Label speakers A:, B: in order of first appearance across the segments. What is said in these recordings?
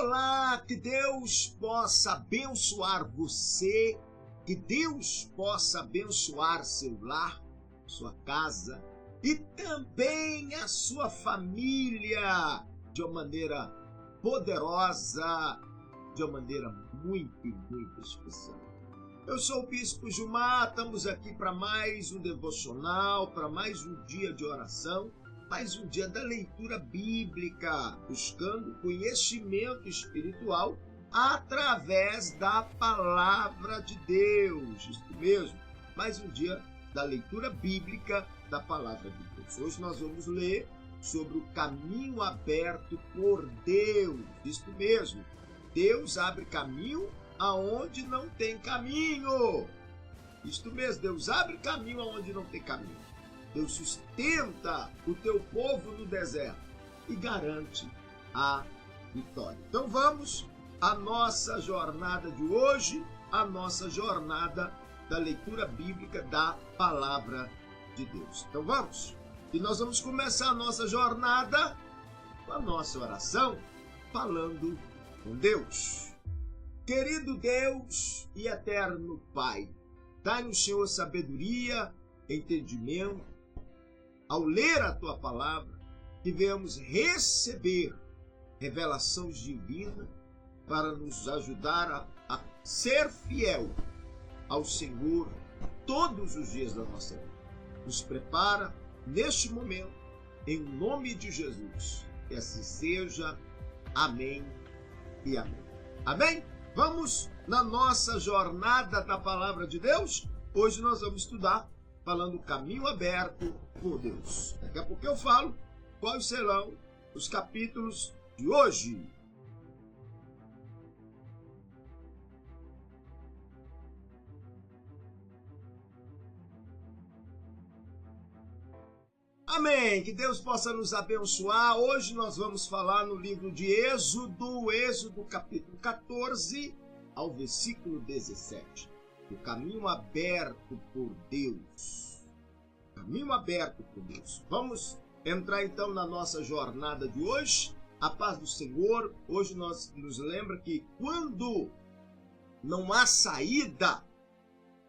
A: Olá, que Deus possa abençoar você, que Deus possa abençoar seu lar, sua casa e também a sua família de uma maneira poderosa, de uma maneira muito especial. Eu sou o Bispo Gilmar, estamos aqui para mais um devocional, para mais um dia de oração, mais um dia da leitura bíblica, buscando conhecimento espiritual através da Palavra de Deus. Isso mesmo, mais um dia da leitura bíblica da Palavra de Deus. Hoje nós vamos ler sobre o caminho aberto por Deus. Isso mesmo, Deus abre caminho aonde não tem caminho. Isto mesmo, Deus abre caminho aonde não tem caminho. Deus sustenta o teu povo no deserto e garante a vitória. Então vamos à nossa jornada de hoje, a nossa jornada da leitura bíblica da Palavra de Deus. Então vamos. E nós vamos começar a nossa jornada com a nossa oração, falando com Deus. Querido Deus e eterno Pai, dai-nos, Senhor, sabedoria, entendimento, ao ler a Tua Palavra, que venhamos receber revelações divinas para nos ajudar a ser fiel ao Senhor todos os dias da nossa vida. Nos prepara neste momento, em nome de Jesus. Que assim seja. Amém e amém. Amém? Vamos na nossa jornada da Palavra de Deus? Hoje nós vamos estudar falando o caminho aberto por Deus. Daqui a pouco eu falo quais serão os capítulos de hoje. Amém, que Deus possa nos abençoar. Hoje nós vamos falar no livro de Êxodo capítulo 14 ao versículo 17. O caminho aberto por Deus. Caminho aberto por Deus. Vamos entrar então na nossa jornada de hoje. A paz do Senhor. Hoje nós nos lembra que quando não há saída,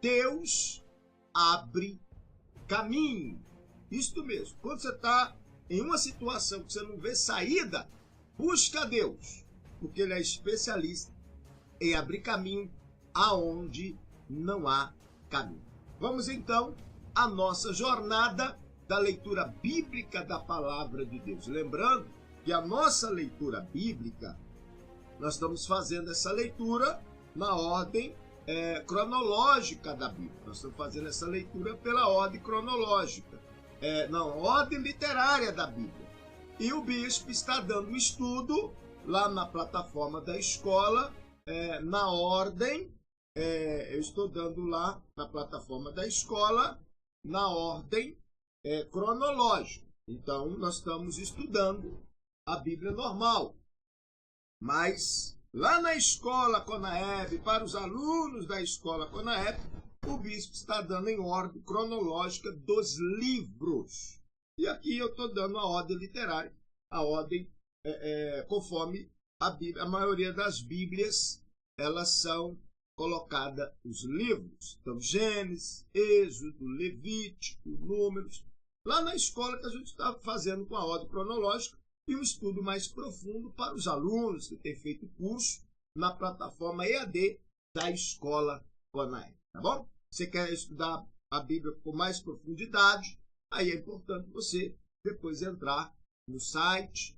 A: Deus abre caminho. Isto mesmo. Quando você está em uma situação que você não vê saída, busca Deus, porque Ele é especialista em abrir caminho aonde não há caminho. Vamos então à nossa jornada da leitura bíblica da Palavra de Deus. Lembrando que a nossa leitura bíblica, nós estamos fazendo essa leitura na ordem cronológica da Bíblia. Nós estamos fazendo essa leitura pela ordem cronológica. Ordem literária da Bíblia. E o bispo está dando um estudo lá na plataforma da escola, na ordem, eu estou dando lá na plataforma da escola, na ordem cronológica. Então, nós estamos estudando a Bíblia normal. Mas, lá na escola Conaeb, para os alunos da escola Conaeb, o bispo está dando em ordem cronológica dos livros. E aqui eu estou dando a ordem literária, a ordem conforme a Bíblia. A maioria das Bíblias, elas são colocadas os livros. Então, Gênesis, Êxodo, Levítico, Números. Lá na escola que a gente está fazendo com a ordem cronológica e um estudo mais profundo para os alunos que têm feito curso na plataforma EAD da escola Conaeb. Tá bom? Você quer estudar a Bíblia com mais profundidade, aí é importante você depois entrar no site,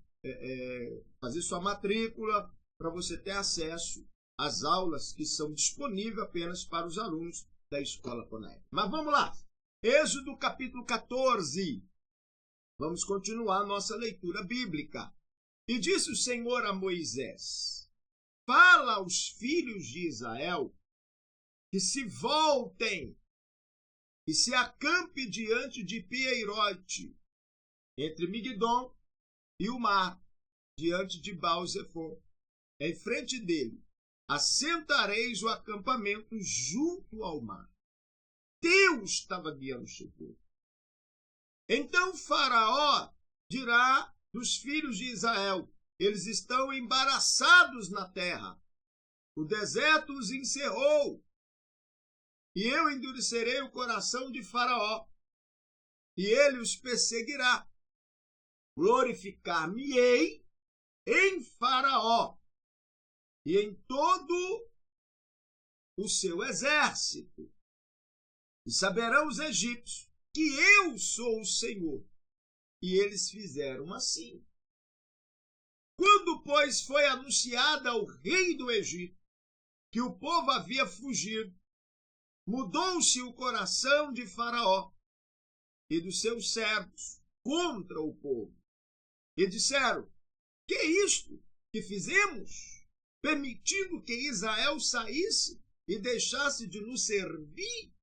A: fazer sua matrícula, para você ter acesso às aulas que são disponíveis apenas para os alunos da Escola Conaeb. Mas vamos lá! Êxodo capítulo 14. Vamos continuar a nossa leitura bíblica. E disse o Senhor a Moisés: fala aos filhos de Israel que se voltem e se acampe diante de Pieirote, entre Migdom e o mar, diante de Baal-Zefon. Em frente dele, assentareis o acampamento junto ao mar. Deus estava guiando o seu povo. Então Faraó dirá dos filhos de Israel: eles estão embaraçados na terra. O deserto os encerrou. E eu endurecerei o coração de Faraó, e ele os perseguirá. Glorificar-me-ei em Faraó e em todo o seu exército. E saberão os egípcios que eu sou o Senhor. E eles fizeram assim. Quando, pois, foi anunciada ao rei do Egito que o povo havia fugido, mudou-se o coração de Faraó e dos seus servos contra o povo. E disseram: que é isto que fizemos, permitindo que Israel saísse e deixasse de nos servir?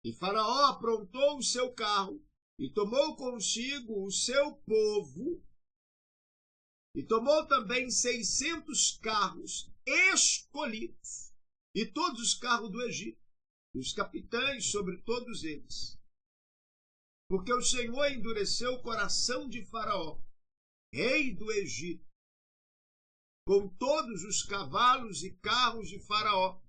A: E Faraó aprontou o seu carro e tomou consigo o seu povo, e tomou também 600 carros escolhidos, e todos os carros do Egito, e os capitães sobre todos eles. Porque o Senhor endureceu o coração de Faraó, rei do Egito, com todos os cavalos e carros de Faraó.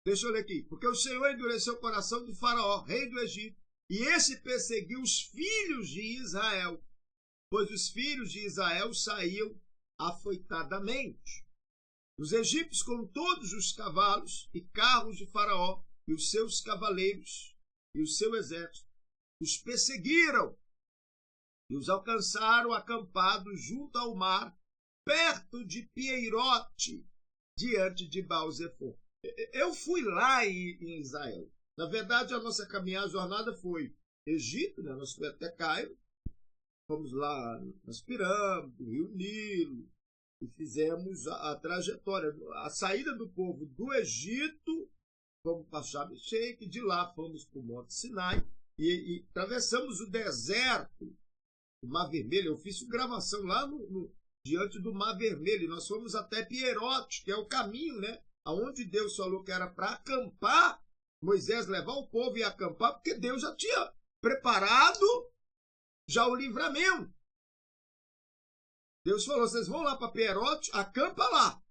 A: Deixa eu ler aqui. Porque o Senhor endureceu o coração de Faraó, rei do Egito, e esse perseguiu os filhos de Israel, pois os filhos de Israel saíam afoitadamente. Os egípcios, com todos os cavalos e carros de Faraó, e os seus cavaleiros, e o seu exército, os perseguiram e os alcançaram acampados junto ao mar, perto de Pieirote, diante de Baal-zephon. Eu fui lá em Israel. Na verdade, a nossa jornada foi Egito, né? Nós fomos até Cairo, fomos lá nas pirâmides, do Rio Nilo, e fizemos a trajetória, a saída do povo do Egito, fomos para Sharm el-Sheikh, de lá fomos para o Monte Sinai, e atravessamos o deserto, o Mar Vermelho. Eu fiz gravação lá diante do Mar Vermelho, e nós fomos até Pieirote, que é o caminho, né? Aonde Deus falou que era para acampar, Moisés levar o povo e acampar, porque Deus já tinha preparado já o livramento. Deus falou: vocês vão lá para Pieirote, acampa lá.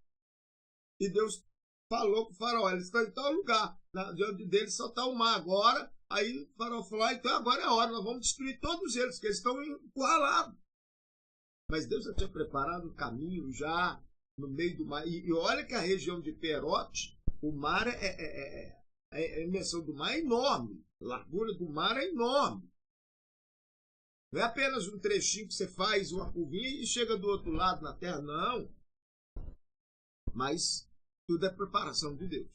A: E Deus falou com o Faraó: eles estão em tal lugar, diante deles só está o mar agora. Aí o Faraó falou: então agora é a hora, nós vamos destruir todos eles, porque eles estão encurralados. Mas Deus já tinha preparado o caminho já no meio do mar. E olha que a região de Pieirote, o mar a dimensão do mar é enorme, a largura do mar é enorme. Não é apenas um trechinho que você faz uma curvinha e chega do outro lado na terra, não. Mas tudo é preparação de Deus.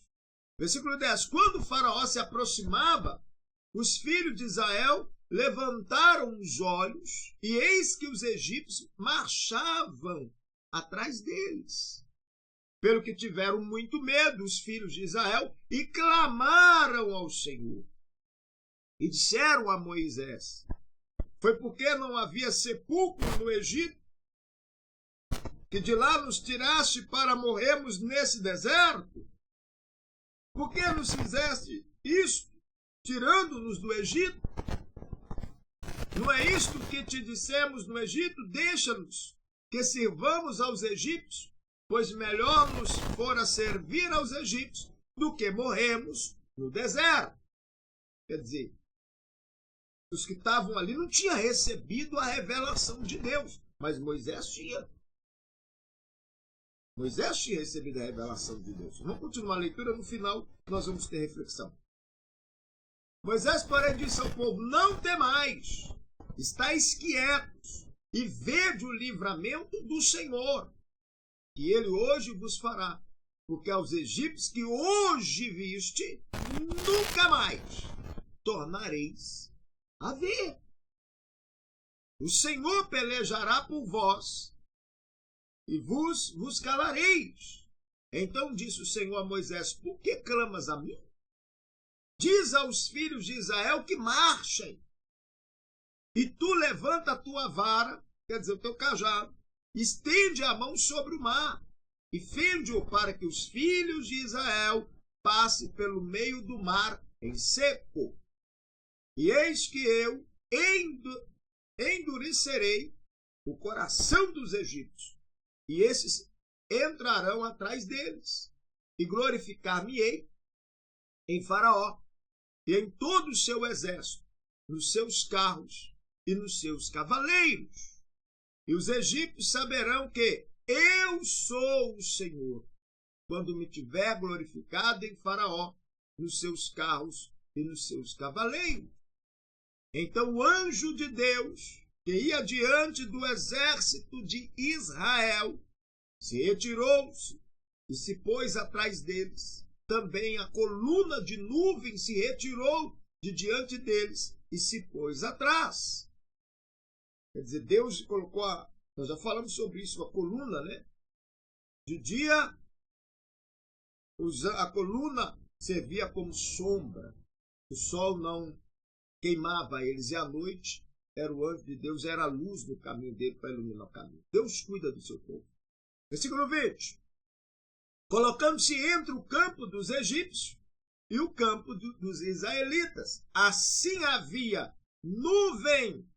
A: Versículo 10. Quando o Faraó se aproximava, os filhos de Israel levantaram os olhos, e eis que os egípcios marchavam atrás deles. Pelo que tiveram muito medo os filhos de Israel e clamaram ao Senhor. E disseram a Moisés: foi porque não havia sepulcro no Egito, que de lá nos tiraste para morrermos nesse deserto? Por que nos fizeste isto, tirando-nos do Egito? Não é isto que te dissemos no Egito? Deixa-nos que sirvamos aos egípcios, pois melhor nos fora servir aos egípcios do que morrermos no deserto. Quer dizer, os que estavam ali não tinham recebido a revelação de Deus, mas Moisés tinha. Moisés tinha recebido a revelação de Deus. Vamos continuar a leitura, no final nós vamos ter reflexão. Moisés, porém, disse ao povo: não temais, estáis quietos e vede o livramento do Senhor, que ele hoje vos fará, porque aos egípcios que hoje viste, nunca mais tornareis a ver. O Senhor pelejará por vós, e vos calareis. Então disse o Senhor a Moisés: por que clamas a mim? Diz aos filhos de Israel que marchem, e tu levanta a tua vara, quer dizer, o teu cajado, estende a mão sobre o mar, e fende-o para que os filhos de Israel passem pelo meio do mar em seco. E eis que eu endurecerei o coração dos egípcios, e esses entrarão atrás deles, e glorificar-me-ei em Faraó e em todo o seu exército, nos seus carros e nos seus cavaleiros. E os egípcios saberão que eu sou o Senhor, quando me tiver glorificado em Faraó, nos seus carros e nos seus cavaleiros. Então o anjo de Deus, que ia diante do exército de Israel, se retirou-se e se pôs atrás deles. Também a coluna de nuvem se retirou de diante deles e se pôs atrás. Quer dizer, Deus colocou, nós já falamos sobre isso, a coluna, né? De dia, a coluna servia como sombra. O sol não queimava eles, e à noite era o anjo de Deus, era a luz no caminho dele para iluminar o caminho. Deus cuida do seu povo. Versículo 20. Colocando-se entre o campo dos egípcios e o campo dos israelitas. Assim havia nuvem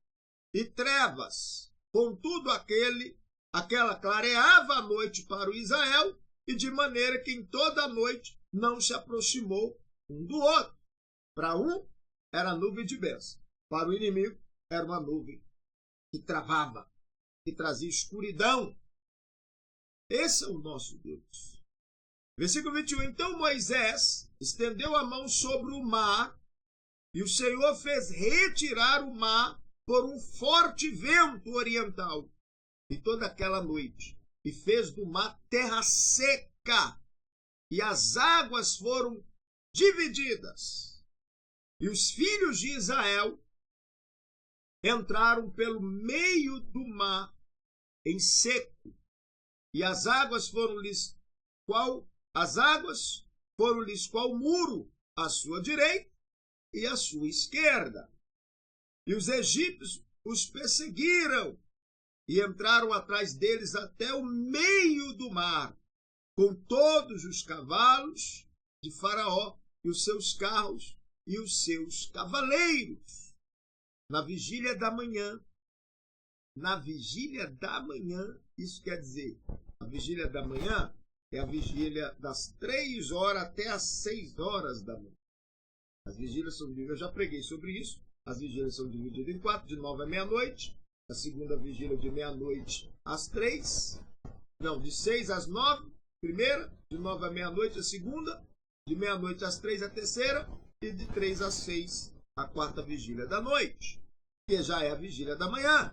A: e trevas. Contudo, aquela clareava a noite para o Israel, e de maneira que em toda a noite não se aproximou um do outro. Para um, era nuvem de bênção. Para o inimigo, era uma nuvem que travava, que trazia escuridão. Esse é o nosso Deus. Versículo 21. Então Moisés estendeu a mão sobre o mar, e o Senhor fez retirar o mar por um forte vento oriental, e toda aquela noite, e fez do mar terra seca, e as águas foram divididas. E os filhos de Israel entraram pelo meio do mar em seco, e as águas foram-lhes qual muro à sua direita e à sua esquerda. E os egípcios os perseguiram e entraram atrás deles até o meio do mar, com todos os cavalos de Faraó e os seus carros e os seus cavaleiros. Na vigília da manhã, isso quer dizer, a vigília da manhã é a vigília das 3 horas até as 6 horas da manhã. As vigílias são divididas, eu já preguei sobre isso, as vigílias são divididas em 4, de 9 à meia-noite, a segunda vigília de meia-noite às 3, de 6 às 9, primeira, de 9 à meia-noite a segunda, de meia-noite às 3 a terceira, e de 3 às 6 a quarta vigília da noite, que já é a vigília da manhã.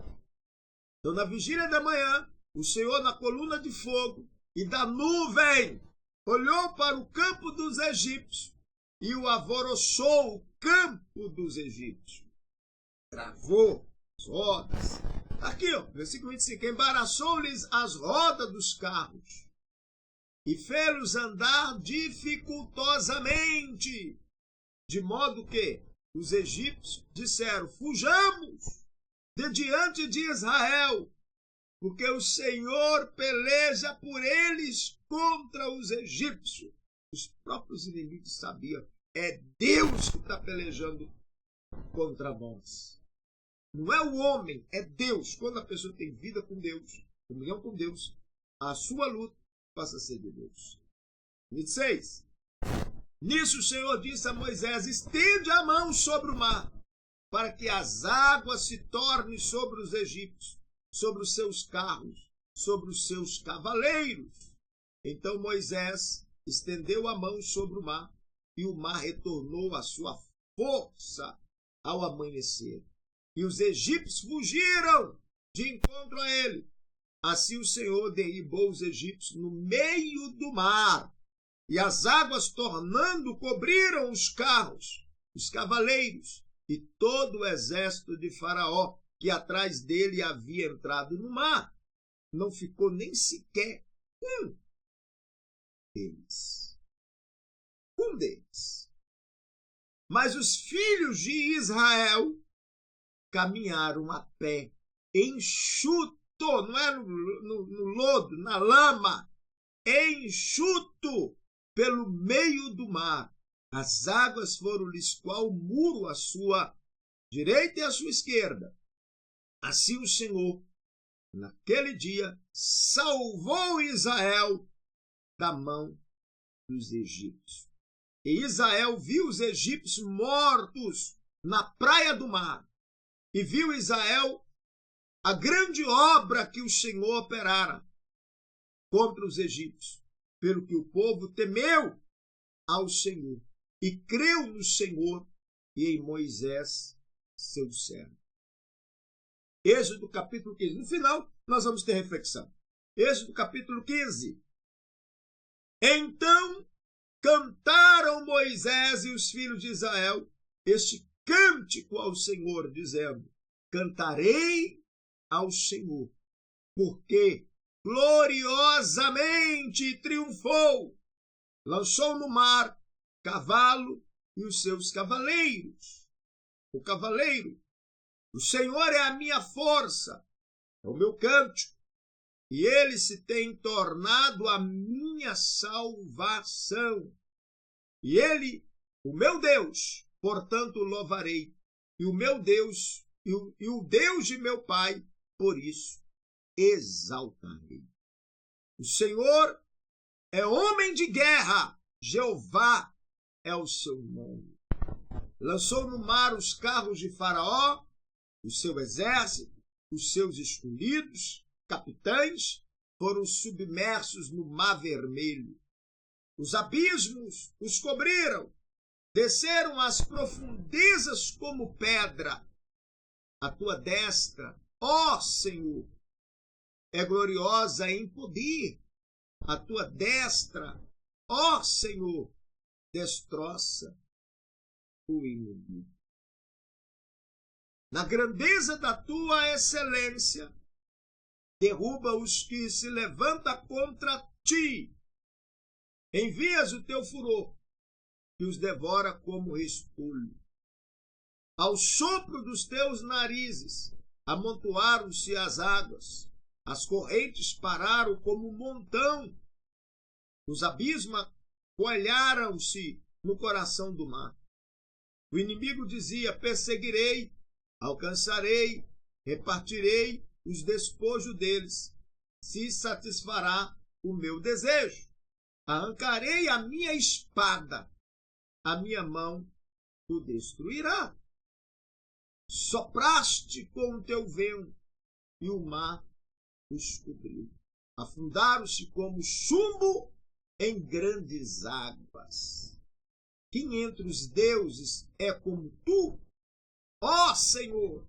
A: Então, na vigília da manhã, o Senhor, na coluna de fogo e da nuvem, olhou para o campo dos egípcios e o alvoroçou o campo dos egípcios. Travou as rodas. Aqui, versículo 25. Embaraçou-lhes as rodas dos carros e fê-los andar dificultosamente, de modo que os egípcios disseram: fujamos de diante de Israel, porque o Senhor peleja por eles contra os egípcios. Os próprios inimigos sabiam, é Deus que está pelejando contra nós. Não é o homem, é Deus. Quando a pessoa tem vida com Deus, comunhão com Deus, a sua luta passa a ser de Deus. 26. Nisso o Senhor disse a Moisés: estende a mão sobre o mar, para que as águas se tornem sobre os egípcios, sobre os seus carros, sobre os seus cavaleiros. Então Moisés estendeu a mão sobre o mar, e o mar retornou à sua força ao amanhecer. E os egípcios fugiram de encontro a ele. Assim o Senhor derribou os egípcios no meio do mar, e as águas, tornando, cobriram os carros, os cavaleiros e todo o exército de Faraó, que atrás dele havia entrado no mar. Não ficou nem sequer um deles. Mas os filhos de Israel caminharam a pé, enxuto, não é no lodo, na lama, enxuto pelo meio do mar. As águas foram-lhes qual muro à sua direita e à sua esquerda. Assim o Senhor, naquele dia, salvou Israel da mão dos egípcios. E Israel viu os egípcios mortos na praia do mar. E viu Israel a grande obra que o Senhor operara contra os egípcios, pelo que o povo temeu ao Senhor e creu no Senhor e em Moisés, seu servo. Êxodo capítulo 15. No final, nós vamos ter reflexão. Êxodo capítulo 15. Então cantaram Moisés e os filhos de Israel este cântico ao Senhor, dizendo: cantarei ao Senhor, porque gloriosamente triunfou, lançou no mar cavalo e os seus cavaleiros. O cavaleiro, o Senhor é a minha força, é o meu cântico, e ele se tem tornado a minha salvação. E ele, o meu Deus, portanto louvarei, e o meu Deus, e o Deus de meu Pai, por isso exaltarei. O Senhor é homem de guerra, Jeová é o seu nome. Lançou no mar os carros de Faraó, o seu exército, os seus escolhidos, capitães, foram submersos no Mar Vermelho. Os abismos os cobriram, desceram às profundezas como pedra. A tua destra, ó Senhor, é gloriosa em poder. A tua destra, ó Senhor, destroça o inimigo. Na grandeza da tua excelência, derruba os que se levantam contra ti. Envias o teu furor e os devora como respolho. Ao sopro dos teus narizes amontoaram-se as águas, as correntes pararam como um montão, os abismos coalharam-se no coração do mar. O inimigo dizia: perseguirei, alcançarei, repartirei os despojos deles, se satisfará o meu desejo. Arrancarei a minha espada, a minha mão o destruirá. Sopraste com o teu vento e o mar os cobriu. Afundaram-se como chumbo em grandes águas. Quem entre os deuses é como tu, ó Senhor?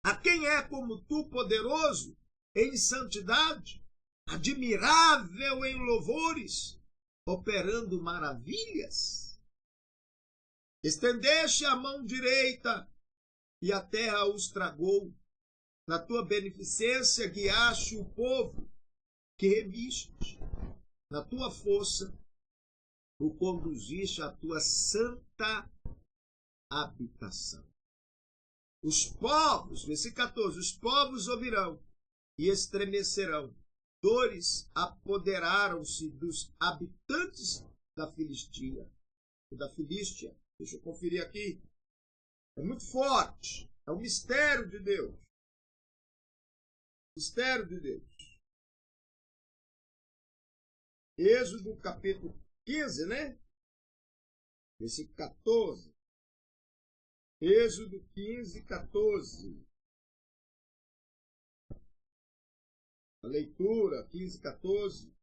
A: A quem é como tu, poderoso em santidade, admirável em louvores, operando maravilhas? Estendeste a mão direita e a terra os tragou. Na tua beneficência guiaste o povo que remiste. Na tua força o conduziste à tua santa habitação. Os povos, versículo 14, os povos ouvirão e estremecerão. Dores apoderaram-se dos habitantes da Filistia. Deixa eu conferir aqui. É muito forte. É o mistério de Deus. Mistério de Deus. Êxodo capítulo 15, né? Versículo 14. Êxodo 15, 14. A leitura, 15, 14.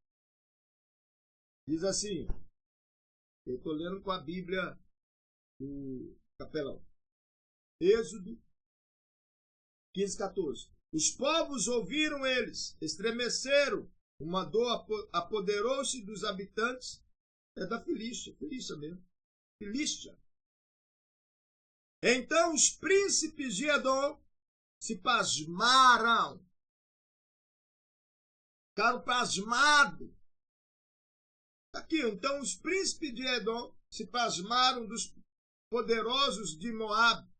A: Diz assim. Eu estou lendo com a Bíblia do capelão. Êxodo 15, 14. Os povos ouviram eles, estremeceram. Uma dor apoderou-se dos habitantes. É da Filístia mesmo. Filístia. Então os príncipes de Edom se pasmaram. Ficaram pasmados. Aqui, então os príncipes de Edom se pasmaram dos poderosos de Moabe.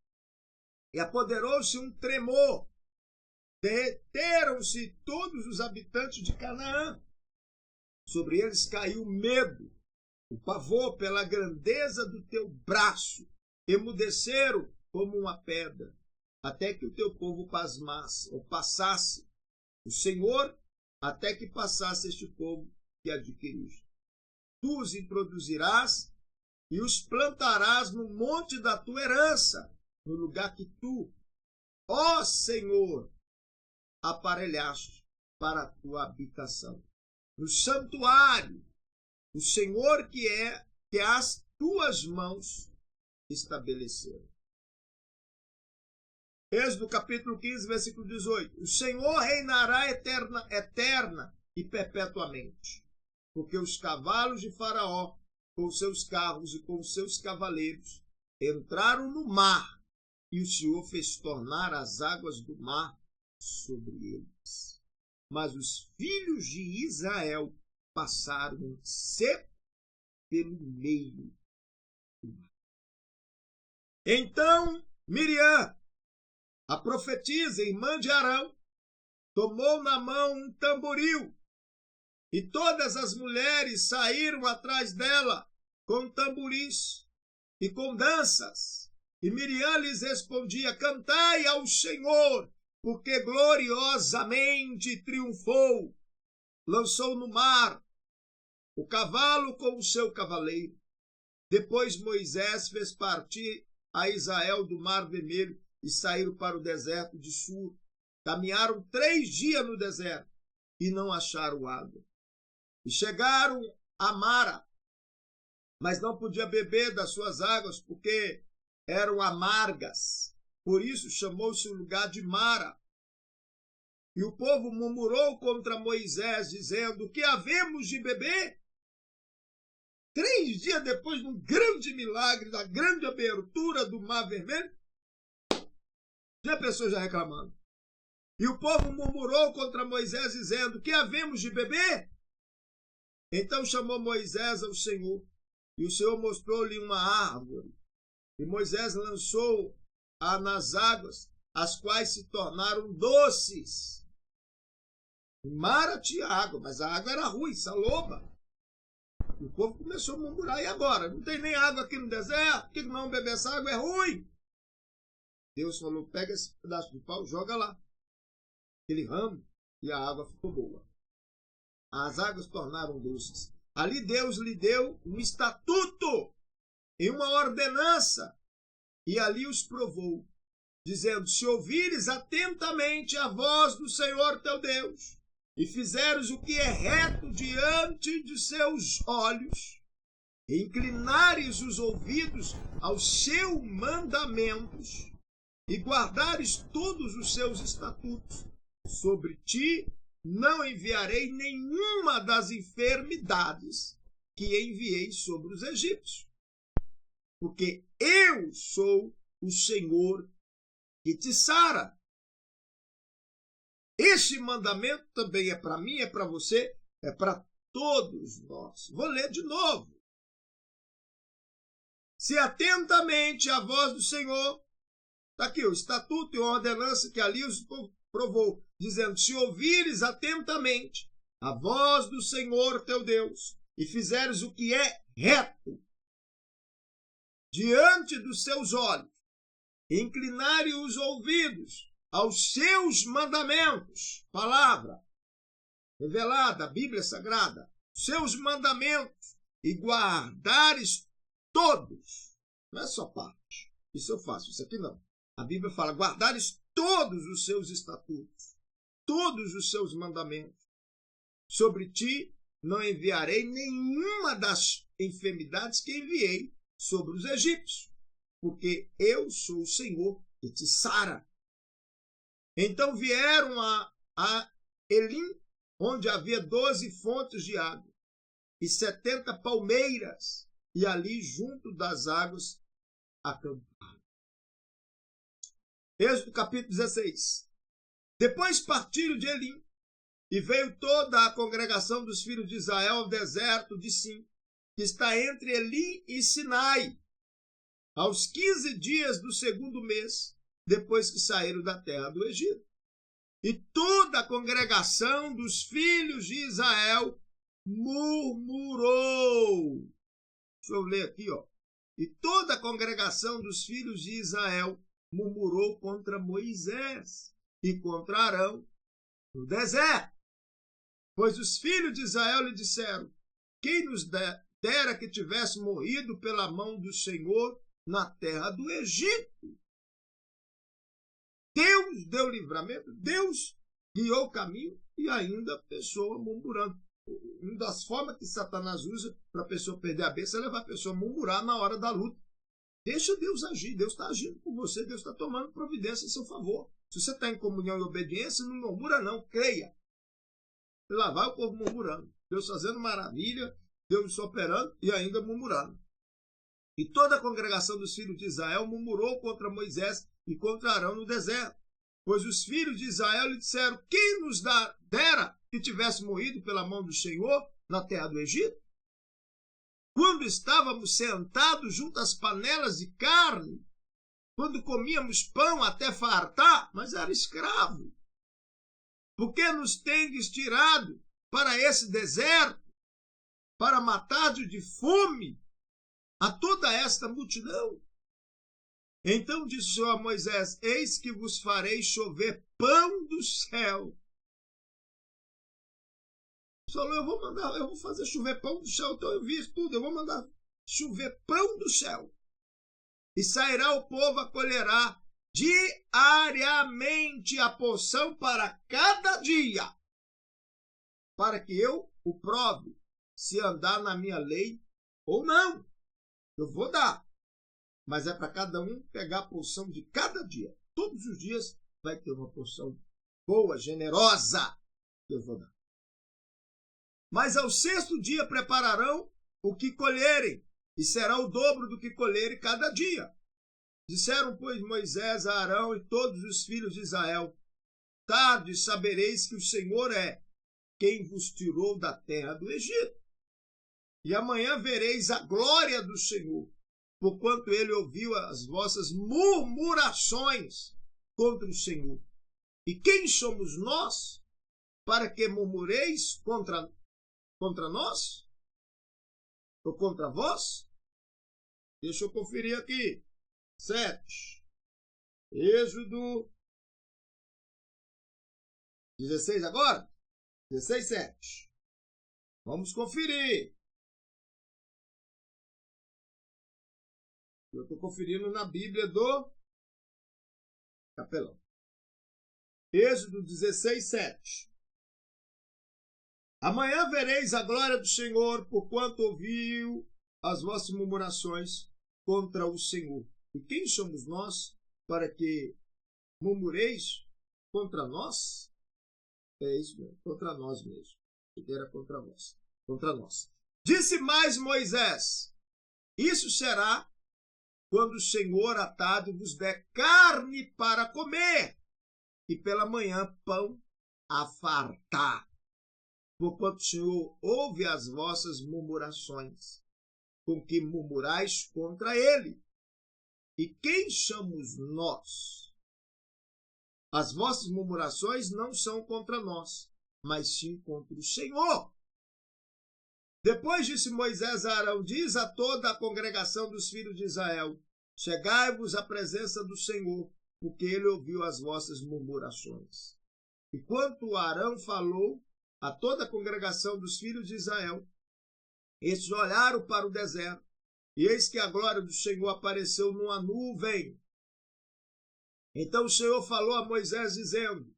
A: E apoderou-se um tremor. Derreteram-se todos os habitantes de Canaã. Sobre eles caiu medo, o pavor pela grandeza do teu braço. Emudeceram como uma pedra. até que o teu povo pasmasse, ou passasse. O Senhor, até que passasse este povo que adquiriste. Tu os introduzirás e os plantarás no monte da tua herança, no lugar que tu, ó Senhor, aparelhaste para a tua habitação. No santuário, o Senhor que as tuas mãos estabeleceram. Êxodo capítulo 15, versículo 18. O Senhor reinará eterna e perpetuamente, porque os cavalos de Faraó, com seus carros e com seus cavaleiros, entraram no mar, e o Senhor fez tornar as águas do mar sobre eles. Mas os filhos de Israel passaram seco pelo meio do mar. Então Miriam, a profetisa, irmã de Arão, tomou na mão um tamboril, e todas as mulheres saíram atrás dela com tamboris e com danças. E Miriam lhes respondia: cantai ao Senhor, porque gloriosamente triunfou. Lançou no mar o cavalo com o seu cavaleiro. Depois Moisés fez partir a Israel do Mar Vermelho e saíram para o deserto de Sur. Caminharam 3 dias no deserto e não acharam água. E chegaram a Mara, mas não podia beber das suas águas porque eram amargas. Por isso chamou-se o lugar de Mara. E o povo murmurou contra Moisés, dizendo: que havemos de beber? 3 dias depois de um grande milagre, da grande abertura do Mar Vermelho, já a pessoa já reclamando. E o povo murmurou contra Moisés, dizendo: que havemos de beber? Então chamou Moisés ao Senhor, e o Senhor mostrou-lhe uma árvore. E Moisés lançou-a nas águas, as quais se tornaram doces. Em Mara tinha água, mas a água era ruim, saloba. E o povo começou a murmurar: e agora? Não tem nem água aqui no deserto? Por que não beber essa água? É ruim. Deus falou: pega esse pedaço de pau, joga lá. Aquele ramo, e a água ficou boa. As águas tornaram doces. Ali Deus lhe deu um estatuto e uma ordenança, e ali os provou, dizendo: se ouvires atentamente a voz do Senhor teu Deus, e fizeres o que é reto diante de seus olhos, e inclinares os ouvidos aos seus mandamentos, e guardares todos os seus estatutos, sobre ti não enviarei nenhuma das enfermidades que enviei sobre os egípcios, porque eu sou o Senhor que te sara. Este mandamento também é para mim, é para você, é para todos nós. Vou ler de novo. Se atentamente a voz do Senhor, está aqui o estatuto e a ordenança que ali os provou, dizendo: se ouvires atentamente a voz do Senhor teu Deus, e fizeres o que é reto diante dos seus olhos, e inclinares os ouvidos aos seus mandamentos, palavra revelada, Bíblia Sagrada, seus mandamentos, e guardares todos, não é só parte, isso eu faço, isso aqui não. A Bíblia fala: guardares todos os seus estatutos, todos os seus mandamentos. Sobre ti não enviarei nenhuma das enfermidades que enviei sobre os egípcios, porque eu sou o Senhor que te sara. Então vieram a Elim, onde havia 12 fontes de água e 70 palmeiras, e ali junto das águas acamparam. Êxodo capítulo 16. Depois partiram de Elim, e veio toda a congregação dos filhos de Israel ao deserto de Sim, que está entre Elim e Sinai, aos 15 dias do 2º mês, depois que saíram da terra do Egito. E toda a congregação dos filhos de Israel murmurou. Deixa eu ler aqui, ó. E toda a congregação dos filhos de Israel murmurou contra Moisés e contra Arão no deserto. Pois os filhos de Israel lhe disseram: quem nos dera que tivesse morrido pela mão do Senhor na terra do Egito. Deus deu livramento, Deus guiou o caminho e ainda a pessoa murmurando. Uma das formas que Satanás usa para a pessoa perder a bênção é levar a pessoa a murmurar na hora da luta. Deixa Deus agir, Deus está agindo por você, Deus está tomando providência em seu favor. Se você está em comunhão e obediência, não murmura não, creia. E lá vai o povo murmurando, Deus fazendo maravilha, Deus operando e ainda murmurando. E toda a congregação dos filhos de Israel murmurou contra Moisés e contra Arão no deserto. Pois os filhos de Israel lhe disseram: quem nos dera que tivesse morrido pela mão do Senhor na terra do Egito? Quando estávamos sentados junto às panelas de carne, quando comíamos pão até fartar, mas era escravo. Por que nos tendes tirado para esse deserto, para matar de fome a toda esta multidão? Então disse o Senhor a Moisés: eis que vos farei chover pão do céu. Falou: eu vou fazer chover pão do céu. Então eu vi isso tudo, eu vou mandar chover pão do céu. E sairá o povo a colherá diariamente a porção para cada dia, para que eu o prove se andar na minha lei ou não. Eu vou dar, mas é para cada um pegar a porção de cada dia. Todos os dias vai ter uma porção boa, generosa, que eu vou dar. Mas ao sexto dia prepararão o que colherem, e será o dobro do que colherem cada dia. Disseram, pois, Moisés a Arão e todos os filhos de Israel: tarde sabereis que o Senhor é quem vos tirou da terra do Egito. E amanhã vereis a glória do Senhor, porquanto ele ouviu as vossas murmurações contra o Senhor. E quem somos nós para que murmureis contra nós? Ou contra vós? Deixa eu conferir aqui. 7. Êxodo 16 agora? 16, 7. Vamos conferir. Eu estou conferindo na Bíblia do Capelão. Êxodo 16, 7. Amanhã vereis a glória do Senhor, porquanto ouviu as vossas murmurações contra o Senhor. E quem somos nós para que murmureis contra nós? É isso mesmo, contra nós mesmos. Era contra vós, contra nós. Disse mais Moisés: isso será quando o Senhor à tarde vos der carne para comer, e pela manhã pão a fartar. Porquanto o Senhor ouve as vossas murmurações, com que murmurais contra ele. E quem somos nós? As vossas murmurações não são contra nós, mas sim contra o Senhor. Depois disse Moisés a Arão: diz a toda a congregação dos filhos de Israel: chegai-vos à presença do Senhor, porque ele ouviu as vossas murmurações. E quando Arão falou a toda a congregação dos filhos de Israel, estes olharam para o deserto, e eis que a glória do Senhor apareceu numa nuvem. Então o Senhor falou a Moisés, dizendo: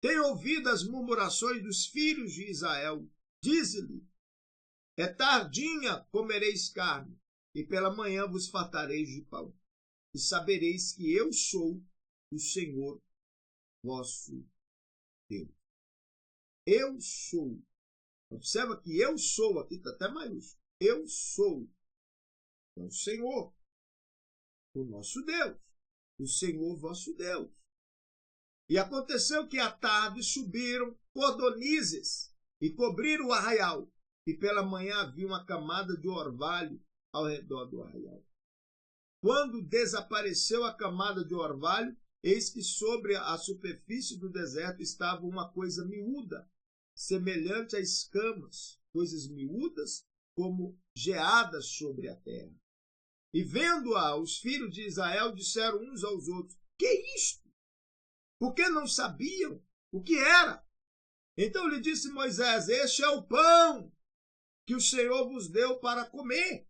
A: tenho ouvido as murmurações dos filhos de Israel. Dize-lhe: é tardinha comereis carne, e pela manhã vos fartareis de pão. E sabereis que eu sou o Senhor vosso Deus. Eu sou. Observa que eu sou, aqui está até maiúsculo. Eu sou o Senhor, o nosso Deus, o Senhor vosso Deus. E aconteceu que à tarde subiram cordonizes e cobriram o arraial, e pela manhã havia uma camada de orvalho ao redor do arraial. Quando desapareceu a camada de orvalho, eis que sobre a superfície do deserto estava uma coisa miúda, semelhante a escamas, coisas miúdas como geadas sobre a terra. E vendo-a, os filhos de Israel disseram uns aos outros: Que é isto? Porque não sabiam o que era. Então lhe disse Moisés: este é o pão que o Senhor vos deu para comer.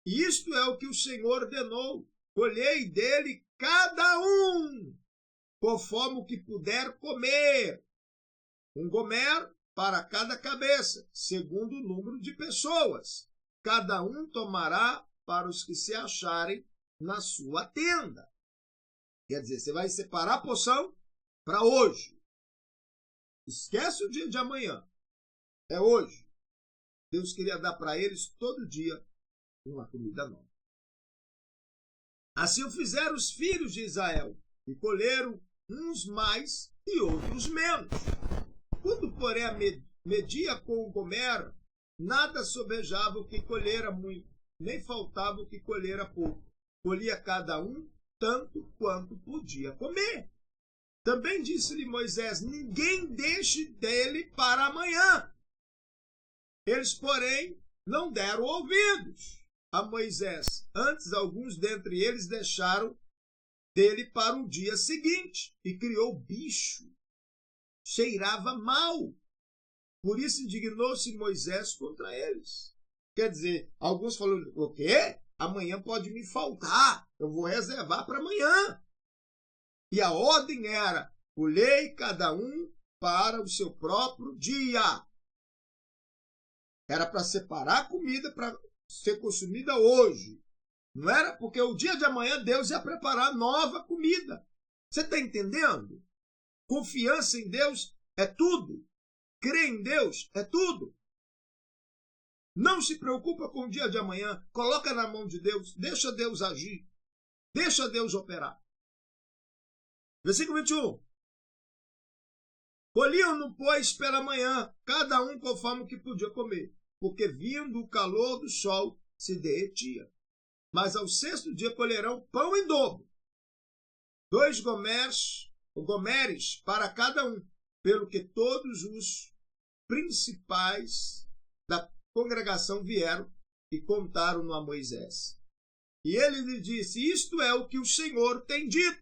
A: E isto é o que o Senhor ordenou: colhei dele cada um, conforme o que puder comer. Um gomer para cada cabeça, segundo o número de pessoas. Cada um tomará para os que se acharem na sua tenda. Quer dizer, você vai separar a porção para hoje. Esquece o dia de amanhã. É hoje. Deus queria dar para eles todo dia uma comida nova. Assim o fizeram os filhos de Israel, e colheram uns mais e outros menos. Quando, porém, media com o gomer, nada sobejava o que colhera muito, nem faltava o que colhera pouco. Colhia cada um tanto quanto podia comer. Também disse-lhe Moisés: ninguém deixe dele para amanhã. Eles, porém, não deram ouvidos a Moisés. Antes, alguns dentre eles deixaram dele para o dia seguinte, e criou bicho. Cheirava mal. Por isso indignou-se Moisés contra eles. Quer dizer, alguns falaram: o quê? Amanhã pode me faltar, eu vou reservar para amanhã. E a ordem era: colhei cada um para o seu próprio dia. Era para separar a comida para ser consumida hoje. Não era porque o dia de amanhã Deus ia preparar nova comida. Você está entendendo? Confiança em Deus é tudo. Crer em Deus é tudo. Não se preocupa com o dia de amanhã. Coloca na mão de Deus. Deixa Deus agir. Deixa Deus operar. Versículo 21. Colhiam-no, pois, pela manhã, cada um conforme o que podia comer, porque vindo o calor do sol se derretia. Mas ao sexto dia colherão pão em dobro, 2 gomeres para cada um, pelo que todos os principais da congregação vieram e contaram-no a Moisés. E ele lhe disse: isto é o que o Senhor tem dito.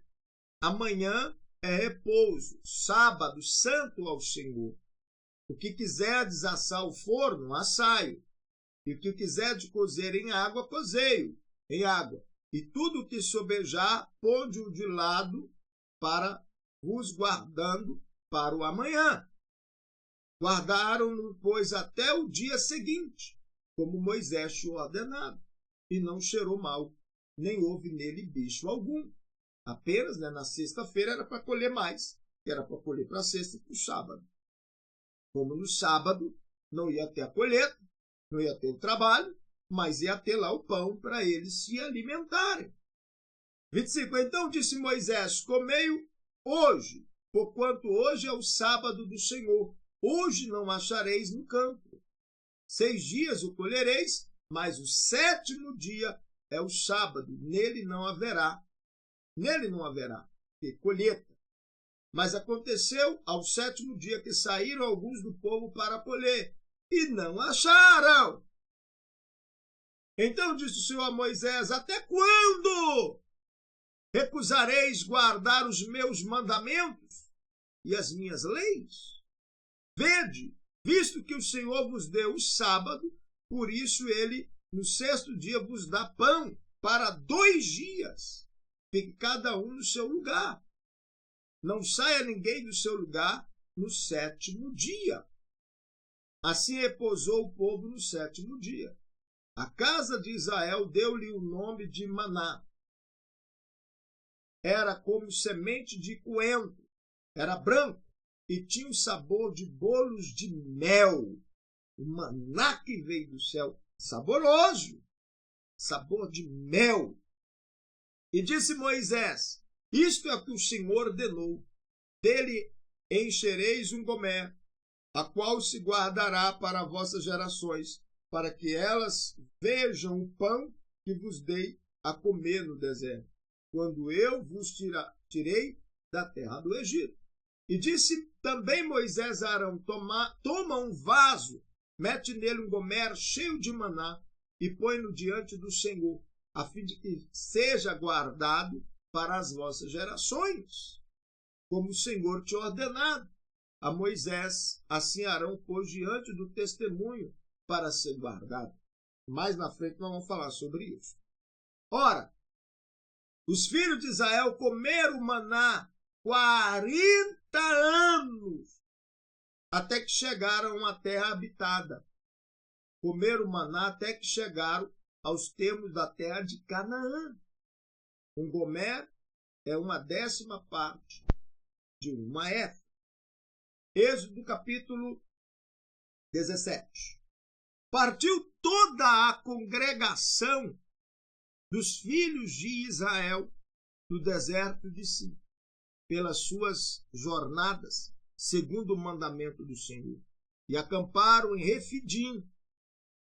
A: Amanhã é repouso, sábado santo ao Senhor. O que quiser desassar o forno, assaio. E o que quiser de cozer em água, cozeio em água. E tudo o que sobejar, ponde-o de lado para vos guardando para o amanhã. Guardaram-no, pois, até o dia seguinte, como Moisés tinha ordenado. E não cheirou mal, nem houve nele bicho algum. Apenas, na sexta-feira era para colher mais, que era para colher para a sexta e para o sábado. Como no sábado não ia ter a colheita, não ia ter o trabalho, mas ia ter lá o pão para eles se alimentarem. 25. Então disse Moisés: comei-o hoje, porquanto hoje é o sábado do Senhor. Hoje não achareis no campo. 6 dias o colhereis, mas o 7º dia é o sábado. Nele não haverá colheita. Mas aconteceu ao 7º dia que saíram alguns do povo para colher, e não acharam. Então disse o Senhor a Moisés: até quando recusareis guardar os meus mandamentos e as minhas leis? Vede, visto que o Senhor vos deu o sábado, por isso ele no 6º dia vos dá pão para 2 dias. Fique cada um no seu lugar. Não saia ninguém do seu lugar no 7º dia. Assim repousou o povo no 7º dia. A casa de Israel deu-lhe o nome de maná. Era como semente de coentro. Era branco e tinha o sabor de bolos de mel. O maná que veio do céu, saboroso. Sabor de mel. E disse Moisés: isto é o que o Senhor ordenou. Dele enchereis um gomer, a qual se guardará para vossas gerações, para que elas vejam o pão que vos dei a comer no deserto, quando eu vos tirei da terra do Egito. E disse também Moisés a Arão: toma um vaso, mete nele um gomer cheio de maná, e põe-no diante do Senhor, a fim de que seja guardado para as vossas gerações, como o Senhor te ordenado. A Moisés, assim Arão pôs diante do testemunho para ser guardado. Mais na frente nós vamos falar sobre isso. Ora, os filhos de Israel comeram maná 40 anos, até que chegaram a uma terra habitada. Comeram maná até que chegaram aos termos da terra de Canaã. Um gomer é 1/10 parte de uma éfa. Êxodo capítulo 17. Partiu toda a congregação dos filhos de Israel do deserto de Sim, pelas suas jornadas, segundo o mandamento do Senhor, e acamparam em Refidim,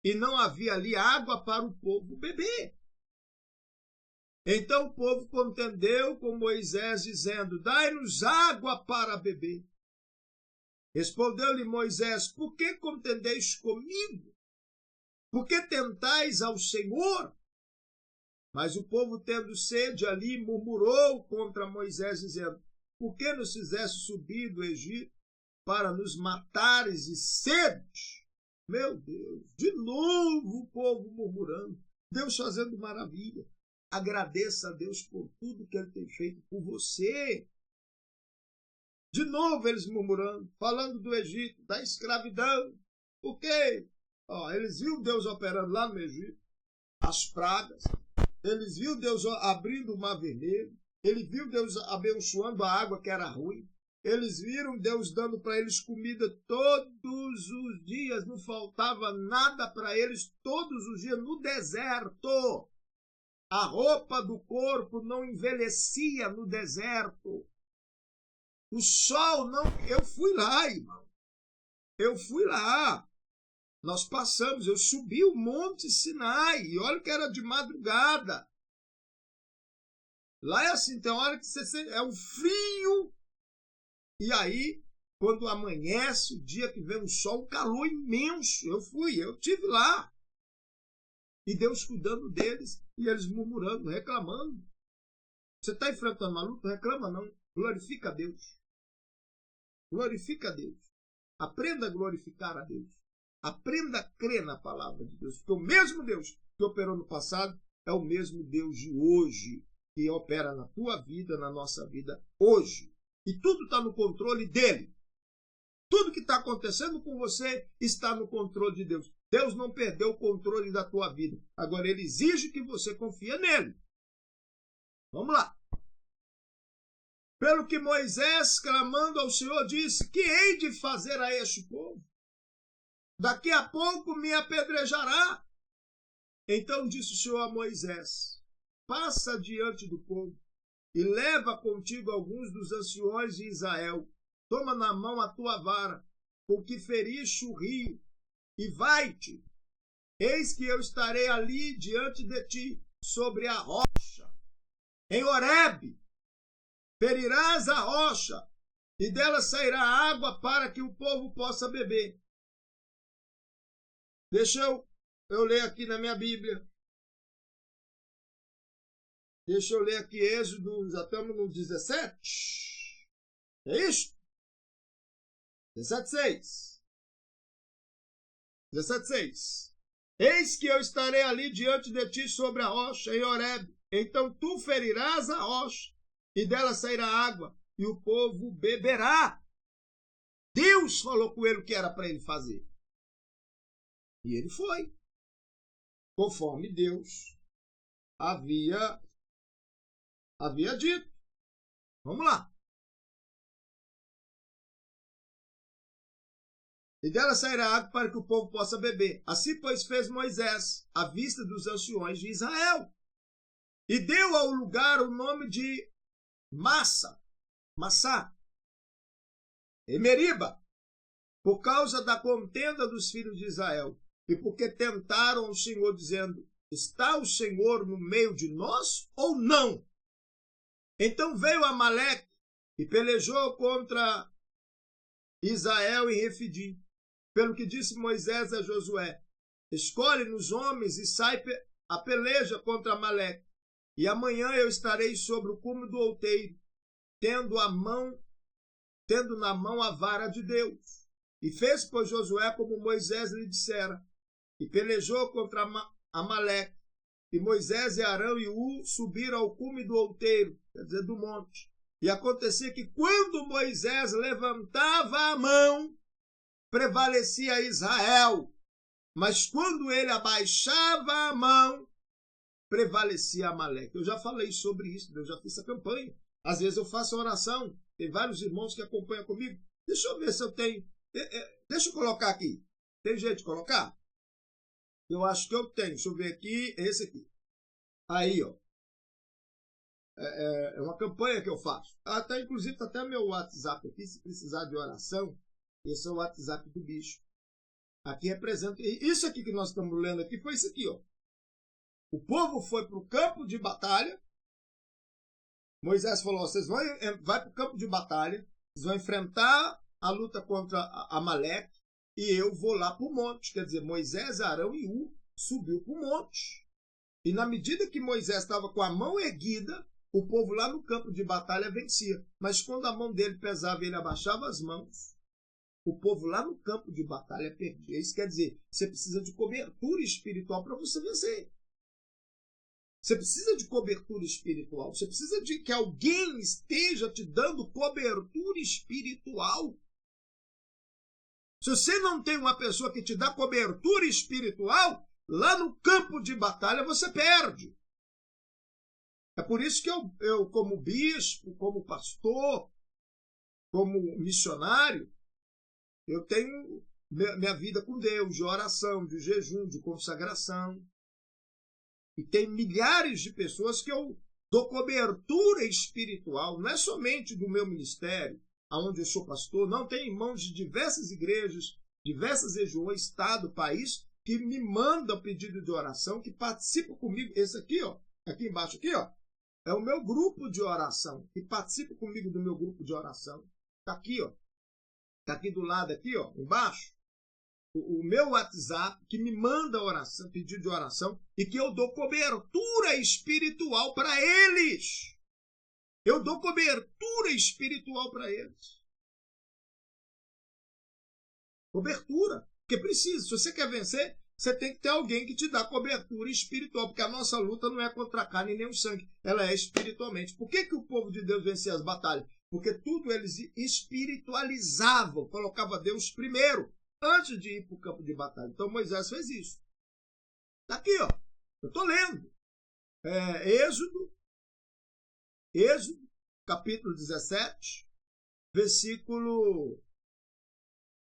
A: e não havia ali água para o povo beber. Então o povo contendeu com Moisés, dizendo: dai-nos água para beber. Respondeu-lhe Moisés: por que contendeis comigo? Por que tentais ao Senhor? Mas o povo, tendo sede ali, murmurou contra Moisés, dizendo: por que nos fizeste subir do Egito para nos matares de sede? Meu Deus, de novo o povo murmurando, Deus fazendo maravilha. Agradeça a Deus por tudo que Ele tem feito por você. De novo eles murmurando, falando do Egito, da escravidão. Por quê? Eles viram Deus operando lá no Egito, as pragas. Eles viram Deus abrindo o mar vermelho. Eles viram Deus abençoando a água que era ruim. Eles viram Deus dando para eles comida todos os dias. Não faltava nada para eles todos os dias no deserto. A roupa do corpo não envelhecia no deserto. O sol não... Eu fui lá, irmão. Eu fui lá. Nós passamos, eu subi o Monte Sinai. E olha que era de madrugada. Lá é assim, tem hora que você sente... É um frio. E aí, quando amanhece, o dia que vem o sol, um calor imenso. Eu estive lá. E Deus cuidando deles. E eles murmurando, reclamando. Você está enfrentando uma luta? Não reclama não. Glorifica a Deus. Glorifica a Deus. Aprenda a glorificar a Deus. Aprenda a crer na palavra de Deus. Porque o mesmo Deus que operou no passado é o mesmo Deus de hoje, que opera na tua vida, na nossa vida hoje. E tudo está no controle dele. Tudo que está acontecendo com você está no controle de Deus. Deus não perdeu o controle da tua vida. Agora ele exige que você confie nele. Vamos lá. Pelo que Moisés, clamando ao Senhor, disse: que hei de fazer a este povo? Daqui a pouco me apedrejará. Então disse o Senhor a Moisés: passa diante do povo e leva contigo alguns dos anciões de Israel. Toma na mão a tua vara, com que feriste o rio, e vai-te. Eis que eu estarei ali diante de ti, sobre a rocha, em Horebe. Ferirás a rocha, e dela sairá água para que o povo possa beber. Deixa eu ler aqui na minha Bíblia. Deixa eu ler aqui Êxodo, já estamos no 17. É isso? 17:6. 17:6. Eis que eu estarei ali diante de ti sobre a rocha em Horebe. Então tu ferirás a rocha, e dela sairá água, e o povo beberá. Deus falou com ele o que era para ele fazer. E ele foi, conforme Deus havia dito. Vamos lá. E dela sairá água para que o povo possa beber. Assim, pois, fez Moisés à vista dos anciões de Israel. E deu ao lugar o nome de Massá, e Meriba, por causa da contenda dos filhos de Israel, e porque tentaram o Senhor, dizendo: está o Senhor no meio de nós ou não? Então veio Amaleque e pelejou contra Israel em Refidim. Pelo que disse Moisés a Josué: escolhe-nos homens e sai a peleja contra Amaleque. E amanhã eu estarei sobre o cume do outeiro, tendo na mão a vara de Deus. E fez, pois, Josué como Moisés lhe dissera, e pelejou contra Amaleque. E Moisés e Arão e subiram ao cume do outeiro, quer dizer, do monte. E acontecia que quando Moisés levantava a mão, prevalecia Israel. Mas quando ele abaixava a mão, prevalecia Amaleque. Eu já falei sobre isso, eu já fiz essa campanha. Às vezes eu faço oração, tem vários irmãos que acompanham comigo. Deixa eu ver se eu tenho. Deixa eu colocar aqui. Tem jeito de colocar? Eu acho que eu tenho. Deixa eu ver aqui. Esse aqui. Aí, ó. É uma campanha que eu faço. Inclusive, está até meu WhatsApp aqui. Se precisar de oração, esse é o WhatsApp do bicho. Aqui representa. Isso aqui que nós estamos lendo aqui foi isso aqui, ó. O povo foi para o campo de batalha. Moisés falou: vocês vão para o campo de batalha, vocês vão enfrentar a luta contra Amaleque, e eu vou lá para o monte. Quer dizer, Moisés, Arão e subiu para o monte. E na medida que Moisés estava com a mão erguida, o povo lá no campo de batalha vencia. Mas quando a mão dele pesava e ele abaixava as mãos, o povo lá no campo de batalha perdia. Isso quer dizer, você precisa de cobertura espiritual para você vencer. Você precisa de cobertura espiritual. Você precisa de que alguém esteja te dando cobertura espiritual. Se você não tem uma pessoa que te dá cobertura espiritual, lá no campo de batalha você perde. É por isso que eu como bispo, como pastor, como missionário, eu tenho minha vida com Deus, de oração, de jejum, de consagração. E tem milhares de pessoas que eu dou cobertura espiritual, não é somente do meu ministério, onde eu sou pastor, não, tem irmãos de diversas igrejas, diversas regiões, estado, país, que me mandam pedido de oração, que participam comigo. Esse aqui, ó, aqui embaixo, aqui, ó, é o meu grupo de oração, que participa comigo do meu grupo de oração. Está aqui, ó, está aqui do lado, aqui, ó, embaixo. O meu WhatsApp, que me manda oração, pedido de oração, e que eu dou cobertura espiritual para eles. Eu dou cobertura espiritual para eles. Cobertura. Porque precisa. Se você quer vencer, você tem que ter alguém que te dá cobertura espiritual. Porque a nossa luta não é contra a carne nem o sangue. Ela é espiritualmente. Por que o povo de Deus vencia as batalhas? Porque tudo eles espiritualizavam. Colocava Deus primeiro, antes de ir para o campo de batalha. Então Moisés fez isso. Está aqui, ó. Eu estou lendo. Êxodo, capítulo 17, versículo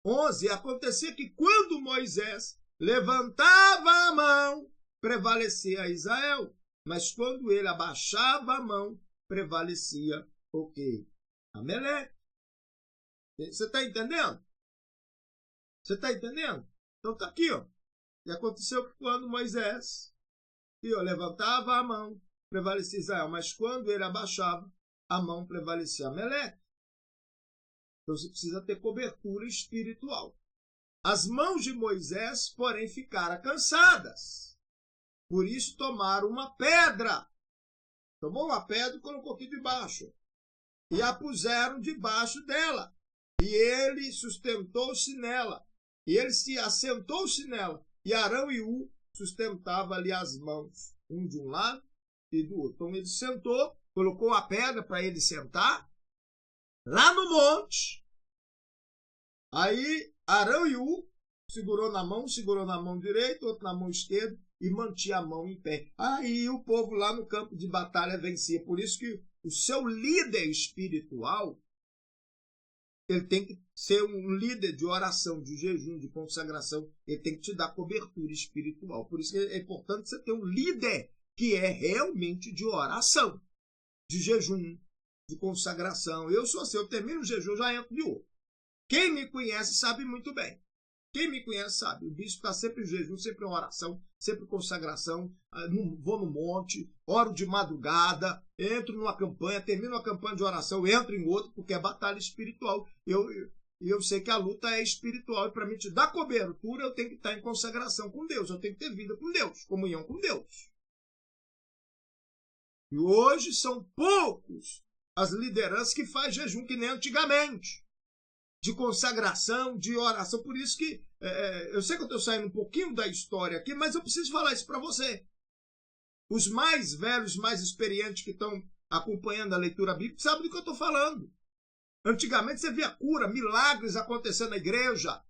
A: 11. Acontecia que quando Moisés levantava a mão, prevalecia Israel. Mas quando ele abaixava a mão, prevalecia o quê? Amaleque. Você está entendendo? Você está entendendo? Então está aqui, ó. E aconteceu que quando Moisés levantava a mão, prevalecia Israel. Mas quando ele abaixava a mão, prevalecia Amaleque. Então você precisa ter cobertura espiritual. As mãos de Moisés, porém, ficaram cansadas. Por isso tomaram uma pedra. Tomou uma pedra e colocou aqui debaixo. E a puseram debaixo dela. E ele sustentou-se nela. E ele se assentou-se nela. E Arão e sustentavam ali as mãos, um de um lado e do outro. Então ele sentou, colocou a pedra para ele sentar, lá no monte. Aí Arão e segurou na mão direita, outro na mão esquerda, e mantinha a mão em pé. Aí o povo lá no campo de batalha vencia. Por isso que o seu líder espiritual, ele tem que ser um líder de oração, de jejum, de consagração. Ele tem que te dar cobertura espiritual. Por isso que é importante você ter um líder que é realmente de oração, de jejum, de consagração. Eu sou assim, eu termino o jejum, já entro de outro. Quem me conhece sabe muito bem. Quem me conhece sabe. O bispo está sempre em jejum, sempre em oração, sempre em consagração. Vou no monte, oro de madrugada, entro numa campanha, termino uma campanha de oração, entro em outra, porque é batalha espiritual. Eu sei que a luta é espiritual. E para mim te dar cobertura, eu tenho que estar em consagração com Deus. Eu tenho que ter vida com Deus, comunhão com Deus. E hoje são poucos as lideranças que fazem jejum que nem antigamente, de consagração, de oração. Por isso que eu sei que eu estou saindo um pouquinho da história aqui, mas eu preciso falar isso para você. Os mais velhos, mais experientes que estão acompanhando a leitura bíblica sabem do que eu estou falando. Antigamente você via cura, milagres acontecendo na igreja.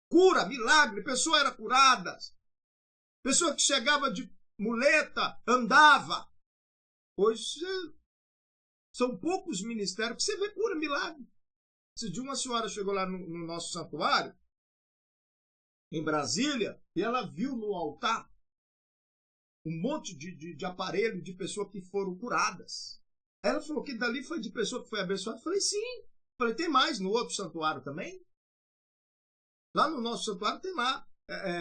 A: Cura, milagre, pessoa era curada. Pessoa que chegava de muleta, andava. Hoje são poucos ministérios que você vê cura, milagre. Se de uma senhora chegou lá no nosso santuário, em Brasília, e ela viu no altar um monte de aparelho de pessoas que foram curadas. Ela falou que dali foi de pessoa que foi abençoada. Eu falei, sim. Falei, tem mais no outro santuário também? Lá no nosso santuário tem lá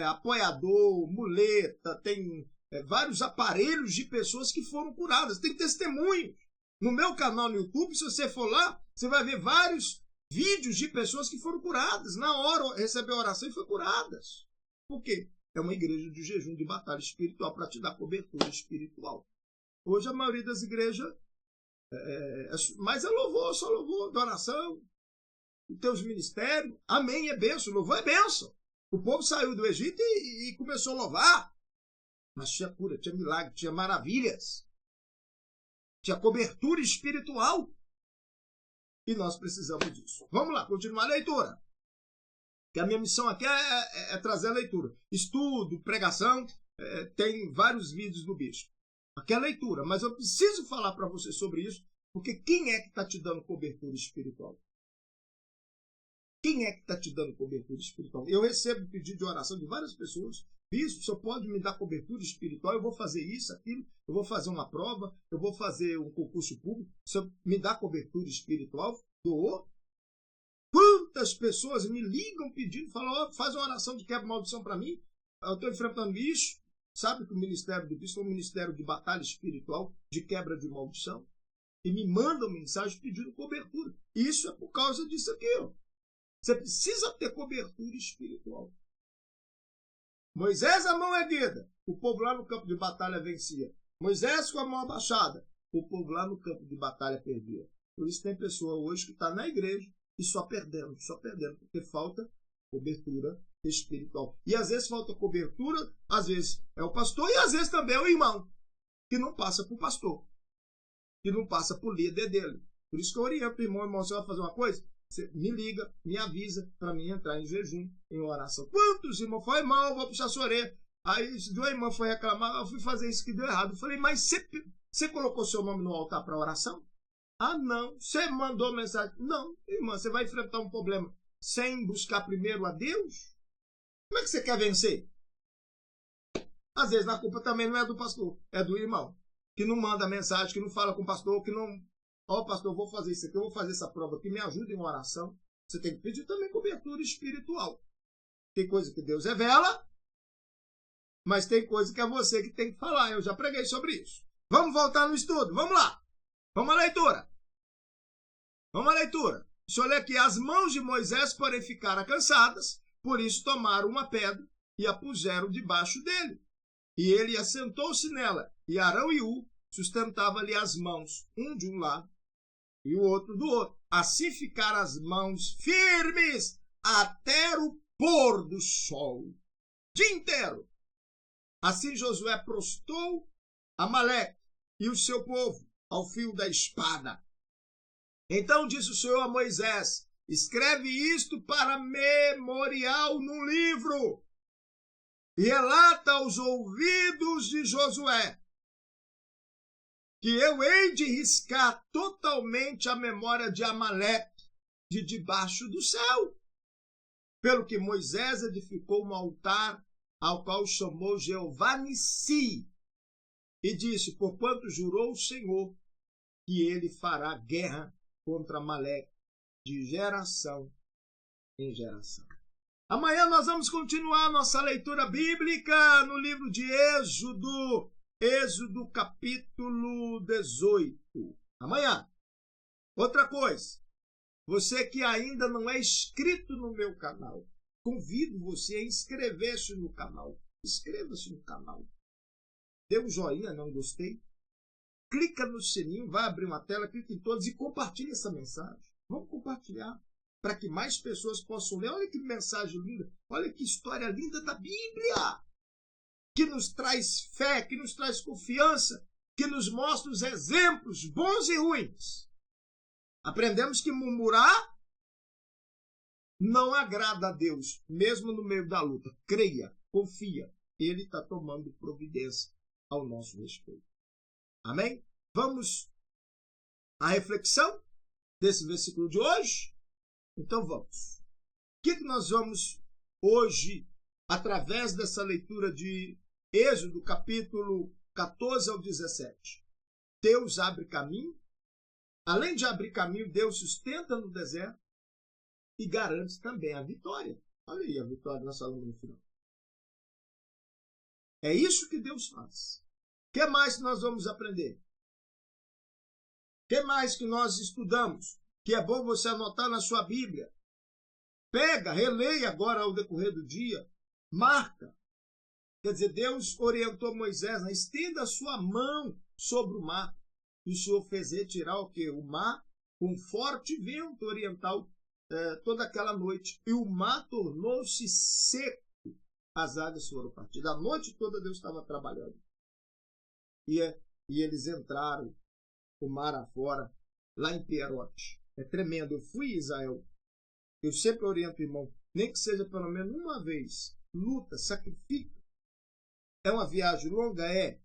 A: apoiador, muleta, tem vários aparelhos de pessoas que foram curadas. Tem testemunhos. No meu canal no YouTube, se você for lá, você vai ver vários vídeos de pessoas que foram curadas. Na hora recebeu oração e foram curadas. Por quê? É uma igreja de jejum, de batalha espiritual para te dar cobertura espiritual. Hoje a maioria das igrejas mas é louvor, só louvor, adoração. E teus ministérios, amém, é bênção, louvor é bênção. O povo saiu do Egito e começou a louvar. Mas tinha cura, tinha milagre, tinha maravilhas. Tinha cobertura espiritual. E nós precisamos disso. Vamos lá, continuar a leitura. Que a minha missão aqui é trazer a leitura. Estudo, pregação, tem vários vídeos do bispo. Aqui é a leitura, mas eu preciso falar para você sobre isso, porque quem é que está te dando cobertura espiritual? Quem é que está te dando cobertura espiritual? Eu recebo pedido de oração de várias pessoas. Bispo, o senhor pode me dar cobertura espiritual? Eu vou fazer isso, aquilo, eu vou fazer uma prova, eu vou fazer um concurso público. O senhor me dá cobertura espiritual? Doou? Quantas pessoas me ligam pedindo, falam, faz uma oração de quebra-maldição para mim? Eu estou enfrentando isso. Sabe que o ministério do bispo é um ministério de batalha espiritual, de quebra de maldição. E me mandam mensagem pedindo cobertura. E isso é por causa disso aqui. Ó. Você precisa ter cobertura espiritual. Moisés, a mão erguida. O povo lá no campo de batalha vencia. Moisés com a mão abaixada. O povo lá no campo de batalha perdia. Por isso tem pessoa hoje que está na igreja e só perdendo, porque falta cobertura espiritual. E às vezes falta cobertura, às vezes é o pastor e às vezes também é o irmão, que não passa por pastor, que não passa por líder dele. Por isso que eu oriento o irmão, você vai fazer uma coisa? Você me liga, me avisa para mim entrar em jejum, em oração. Quantos irmãos? Foi, irmão, eu vou puxar sua orelha. Aí o irmão foi reclamar, eu fui fazer isso que deu errado. Eu falei, mas você colocou seu nome no altar para oração? Ah, não. Você mandou mensagem? Não, irmã, você vai enfrentar um problema sem buscar primeiro a Deus? Como é que você quer vencer? Às vezes a culpa também não é do pastor, é do irmão, que não manda mensagem, que não fala com o pastor, que não... pastor, eu vou fazer isso aqui, eu vou fazer essa prova aqui, me ajuda em uma oração. Você tem que pedir também cobertura espiritual. Tem coisa que Deus revela, mas tem coisa que é você que tem que falar. Eu já preguei sobre isso. Vamos voltar no estudo, vamos lá. Vamos à leitura. Vamos à leitura. Deixa eu ler aqui. As mãos de Moisés, porém, ficaram cansadas, por isso tomaram uma pedra e a puseram debaixo dele. E ele assentou-se nela, e Arão e Ur sustentavam-lhe as mãos, um de um lado e o outro do outro. Assim ficaram as mãos firmes até o pôr do sol. Dia inteiro. Assim Josué prostrou Amaleque e o seu povo ao fio da espada. Então disse o Senhor a Moisés, escreve isto para memorial num livro e relata aos ouvidos de Josué que eu hei de riscar totalmente a memória de Amaleque de debaixo do céu. Pelo que Moisés edificou um altar ao qual chamou Jeová Nissi e disse, porquanto jurou o Senhor que ele fará guerra contra Amaleque de geração em geração. Amanhã nós vamos continuar nossa leitura bíblica no livro de Êxodo, Êxodo capítulo 18. Amanhã. Outra coisa, você que ainda não é inscrito no meu canal, convido você a inscrever-se no canal. Inscreva-se no canal. Dê um joinha, não gostei. clica no sininho, vai abrir uma tela, clica em todos e compartilha essa mensagem. Vamos compartilhar para que mais pessoas possam ler. Olha que mensagem linda, olha que história linda da Bíblia, que nos traz fé, que nos traz confiança, que nos mostra os exemplos bons e ruins. Aprendemos que murmurar não agrada a Deus, mesmo no meio da luta. Creia, confia, Ele está tomando providência ao nosso respeito. Amém? Vamos à reflexão desse versículo de hoje? Então vamos. O que nós vamos hoje, através dessa leitura de Êxodo, capítulo 14 ao 17? Deus abre caminho. Além de abrir caminho, Deus sustenta no deserto e garante também a vitória. Olha aí a vitória nós falamos no final. É isso que Deus faz. O que mais nós vamos aprender? O que mais que nós estudamos? Que é bom você anotar na sua Bíblia. Pega, releia agora ao decorrer do dia. Marca. Quer dizer, Deus orientou Moisés, né? Estenda a sua mão sobre o mar. E o Senhor fez retirar o quê? O mar com forte vento oriental toda aquela noite. E o mar tornou-se seco. As águas foram partidas. A noite toda Deus estava trabalhando. E eles entraram o mar afora, lá em Pierote. É tremendo. Eu fui em Israel. Eu sempre oriento o irmão, nem que seja pelo menos uma vez. Luta, sacrifica. É uma viagem longa? É.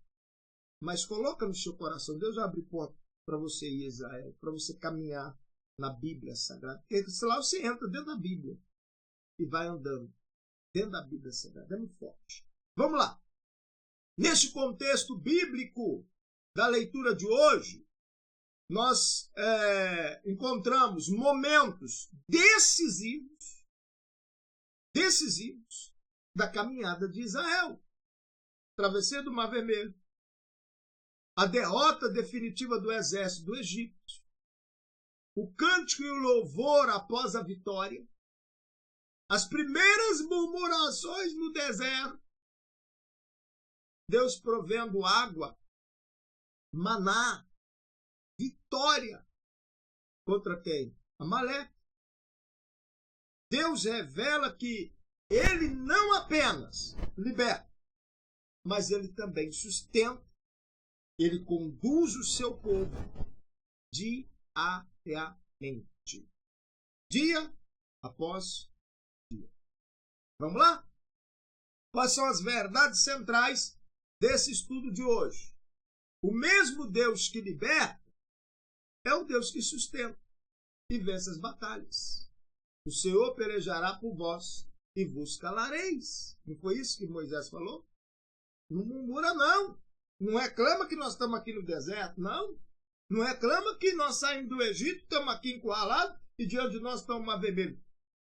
A: Mas coloca no seu coração. Deus abre porta para você ir a Israel, para você caminhar na Bíblia Sagrada. Porque lá você entra dentro da Bíblia e vai andando dentro da Bíblia Sagrada. É muito forte. Vamos lá. Neste contexto bíblico da leitura de hoje, nós encontramos momentos decisivos da caminhada de Israel. Travessia do Mar Vermelho, a derrota definitiva do exército do Egito, o cântico e o louvor após a vitória, as primeiras murmurações no deserto, Deus provendo água, maná, vitória contra quem? Amaleque. Deus revela que Ele não apenas liberta, mas Ele também sustenta, Ele conduz o seu povo diariamente. Dia após dia. Vamos lá? Quais são as verdades centrais desse estudo de hoje? O mesmo Deus que liberta é o Deus que sustenta e vence as batalhas. O Senhor pelejará por vós e vos calareis. Não foi isso que Moisés falou? Não murmura, não. Não reclama que nós estamos aqui no deserto, não. Não reclama que nós saímos do Egito, estamos aqui encurralados e diante de nós está o Mar Vermelho.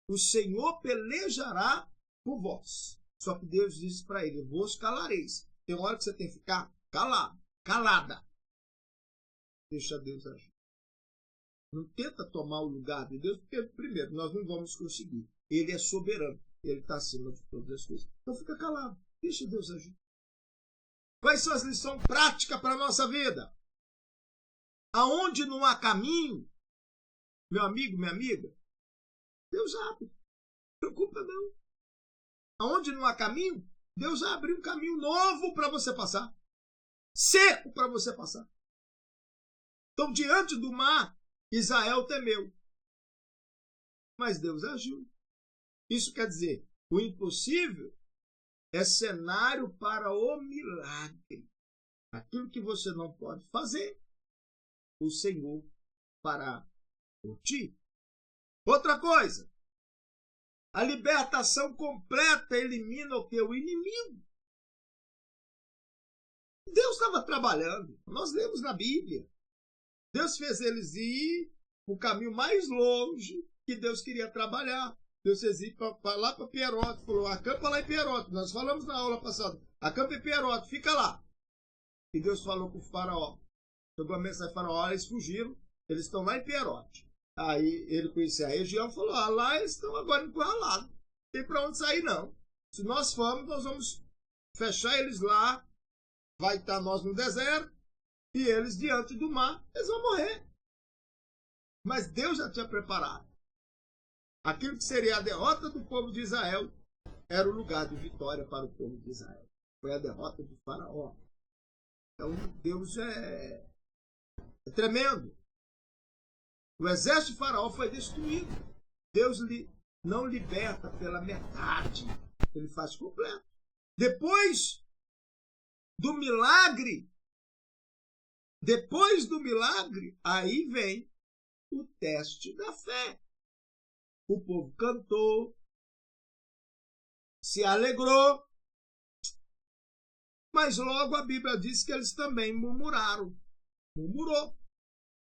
A: O Senhor pelejará por vós. Só que Deus disse para ele, vos calareis. Tem hora que você tem que ficar calado, calada. Deixa Deus agir. Não tenta tomar o lugar de Deus, porque, primeiro, nós não vamos conseguir. Ele é soberano. Ele está acima de todas as coisas. Então fica calado. Deixa Deus agir. Quais são as lições práticas para a nossa vida? Aonde não há caminho, meu amigo, minha amiga, Deus abre. Não preocupa não. Aonde não há caminho, Deus abre um caminho novo para você passar. Seco para você passar. Então, diante do mar, Israel temeu. Mas Deus agiu. Isso quer dizer, o impossível é cenário para o milagre. Aquilo que você não pode fazer, o Senhor fará por ti. Outra coisa, a libertação completa elimina o que? O inimigo. Deus estava trabalhando. Nós lemos na Bíblia. Deus fez eles ir o caminho mais longe que Deus queria trabalhar. Deus fez ir lá para Pierote. Falou, acampa lá em Pierote. Nós falamos na aula passada. Acampa em Pierote, fica lá. E Deus falou com o faraó. Chegou a mensagem do faraó, eles fugiram. Eles estão lá em Pierote. Aí ele conhecia a região e falou, lá eles estão agora encurralados. Não tem para onde sair não. Se nós formos, nós vamos fechar eles lá. Vai estar nós no deserto. E eles, diante do mar, eles vão morrer. Mas Deus já tinha preparado. Aquilo que seria a derrota do povo de Israel era o lugar de vitória para o povo de Israel. Foi a derrota do faraó. Então Deus é tremendo. O exército de faraó foi destruído. Deus não liberta pela metade. Ele faz completo. Depois do milagre, aí vem o teste da fé. O povo cantou, se alegrou, mas logo a Bíblia diz que eles também murmuraram. Murmurou.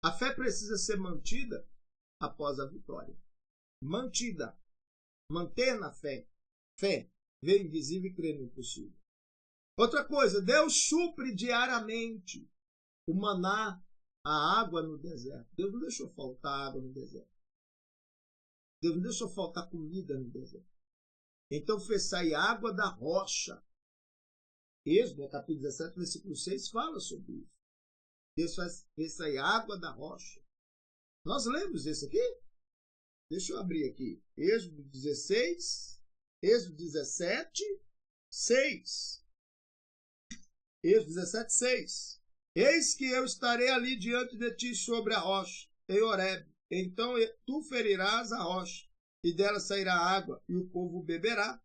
A: A fé precisa ser mantida após a vitória. Mantida. Manter na fé. Fé. Ver invisível e crer no impossível. Outra coisa, Deus supre diariamente o maná, a água no deserto. Deus não deixou faltar água no deserto. Deus não deixou faltar comida no deserto. Então fez sair água da rocha. Êxodo, capítulo 17, versículo 6, fala sobre isso. Deus fez sair água da rocha. Nós lemos isso aqui? Deixa eu abrir aqui. Êxodo 16, Êxodo 17, 6. Êxodo 17, 6. Eis que eu estarei ali diante de ti sobre a rocha, em Horebe. Então tu ferirás a rocha, e dela sairá água, e o povo beberá.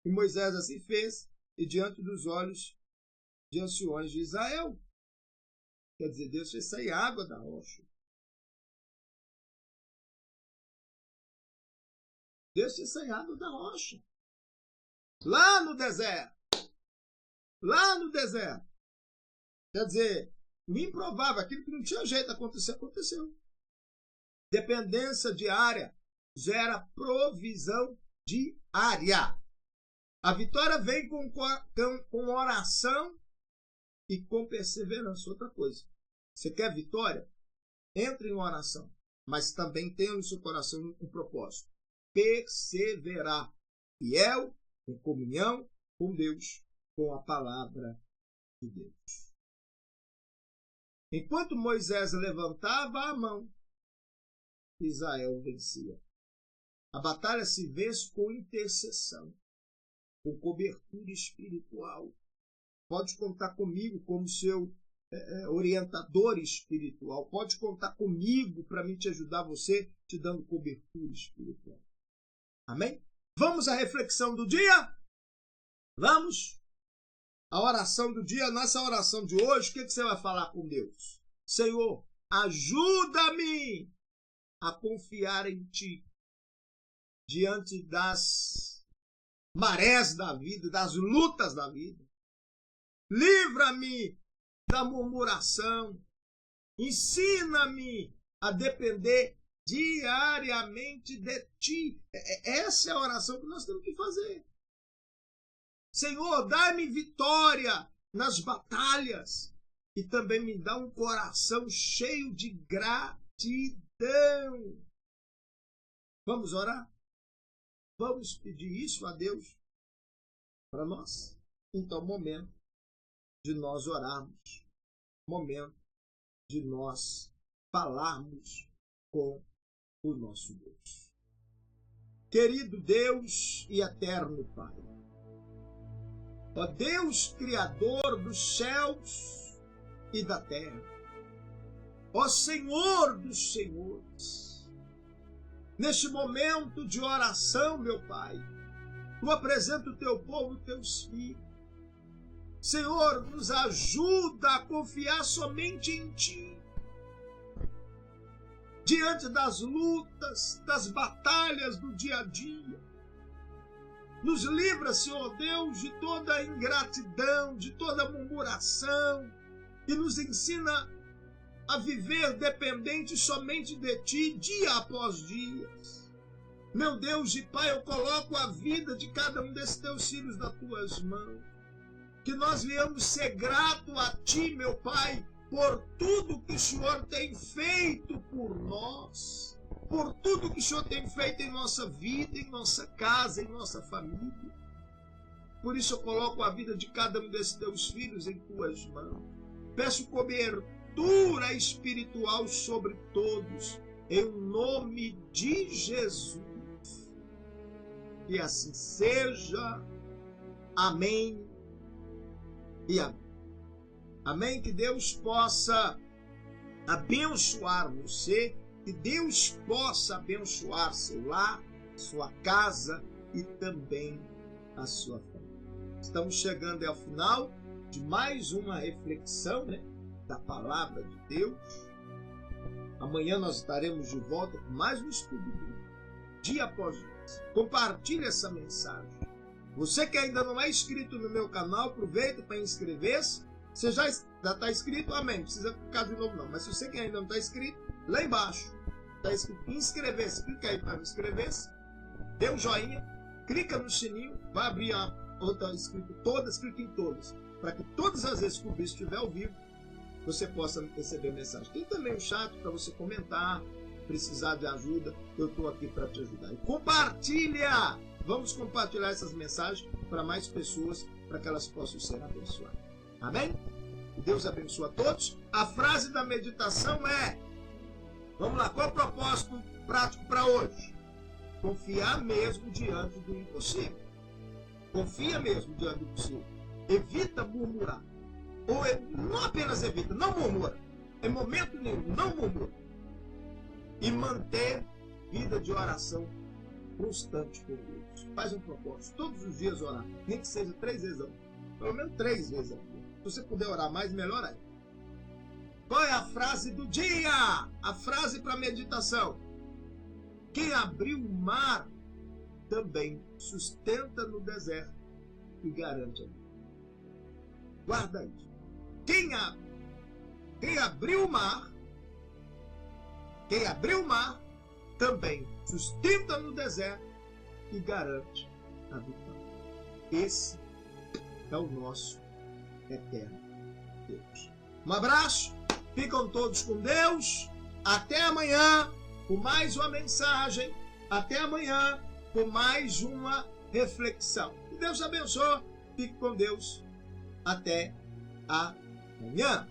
A: E Moisés assim fez, e diante dos olhos de anciões de Israel. Quer dizer, Deus fez sair água da rocha. Deus fez sair água da rocha. Lá no deserto. Lá no deserto. Quer dizer, o improvável, aquilo que não tinha jeito de acontecer, aconteceu. Dependência diária gera provisão diária. A vitória vem com oração e com perseverança. Outra coisa. Você quer vitória? Entre em oração. Mas também tenha no seu coração um propósito. Perseverar. Fiel, em comunhão com Deus, com a palavra de Deus. Enquanto Moisés levantava a mão, Israel vencia. A batalha se vence com intercessão, com cobertura espiritual. Pode contar comigo como seu orientador espiritual. Pode contar comigo para mim te ajudar, você te dando cobertura espiritual. Amém? Vamos à reflexão do dia? Vamos? A oração do dia, a nossa oração de hoje, o que você vai falar com Deus? Senhor, ajuda-me a confiar em Ti diante das marés da vida, das lutas da vida. Livra-me da murmuração. Ensina-me a depender diariamente de Ti. Essa é a oração que nós temos que fazer. Senhor, dá-me vitória nas batalhas e também me dá um coração cheio de gratidão. Vamos orar? Vamos pedir isso a Deus para nós? Então, momento de nós orarmos, momento de nós falarmos com o nosso Deus. Querido Deus e eterno Pai, ó Deus Criador dos céus e da terra, ó Senhor dos senhores, neste momento de oração, meu Pai, tu apresenta o teu povo, teus filhos. Senhor, nos ajuda a confiar somente em Ti. Diante das lutas, das batalhas do dia a dia. Nos livra, Senhor Deus, de toda ingratidão, de toda murmuração. E nos ensina a viver dependente somente de Ti, dia após dia. Meu Deus e Pai, eu coloco a vida de cada um desses Teus filhos nas Tuas mãos. Que nós venhamos ser gratos a Ti, meu Pai, por tudo que o Senhor tem feito por nós, por tudo que o Senhor tem feito em nossa vida, em nossa casa, em nossa família. Por isso eu coloco a vida de cada um desses Teus filhos em Tuas mãos. peço cobertura espiritual sobre todos, em nome de Jesus. Que assim seja. Amém e amém. Amém. Que Deus possa abençoar você, que Deus possa abençoar seu lar, sua casa e também a sua família. Estamos chegando ao final de mais uma reflexão, da palavra de Deus. Amanhã nós estaremos de volta com mais um estudo bíblico, dia após dia. Compartilhe essa mensagem. Você que ainda não é inscrito no meu canal, aproveita para inscrever-se. Você já está inscrito? Amém. Não precisa clicar de novo não. Mas se você que ainda não está inscrito, lá embaixo está escrito inscrever-se. Clica aí para inscrever-se. Dê um joinha. Clica no sininho. Vai abrir a outra escrito todas. Clique em todas. Para que todas as vezes que o vídeo estiver ao vivo, você possa receber mensagem. Tem também um chat para você comentar. Precisar de ajuda, eu estou aqui para te ajudar. E compartilha! Vamos compartilhar essas mensagens para mais pessoas, para que elas possam ser abençoadas. Amém? Que Deus abençoe a todos. A frase da meditação é: vamos lá, qual é o propósito prático para hoje? Confiar mesmo diante do impossível. Confia mesmo diante do impossível. Evita murmurar. Ou não apenas evita, não murmura. Em momento nenhum, não murmura. E manter vida de oração constante com Deus. Faz um propósito, todos os dias orar, nem que seja 3 vezes ao dia, pelo menos 3 vezes ao dia. Se você puder orar mais, melhor ainda. Qual é a frase do dia? A frase para meditação: quem abriu o mar também sustenta no deserto e garante a vida. Guarda isso. Quem abriu o mar também sustenta no deserto e garante a vitória. Esse é o nosso eterno Deus. Um abraço, ficam todos com Deus. Até amanhã com mais uma mensagem. Até amanhã com mais uma reflexão. Que Deus abençoe. Fique com Deus. Até amanhã.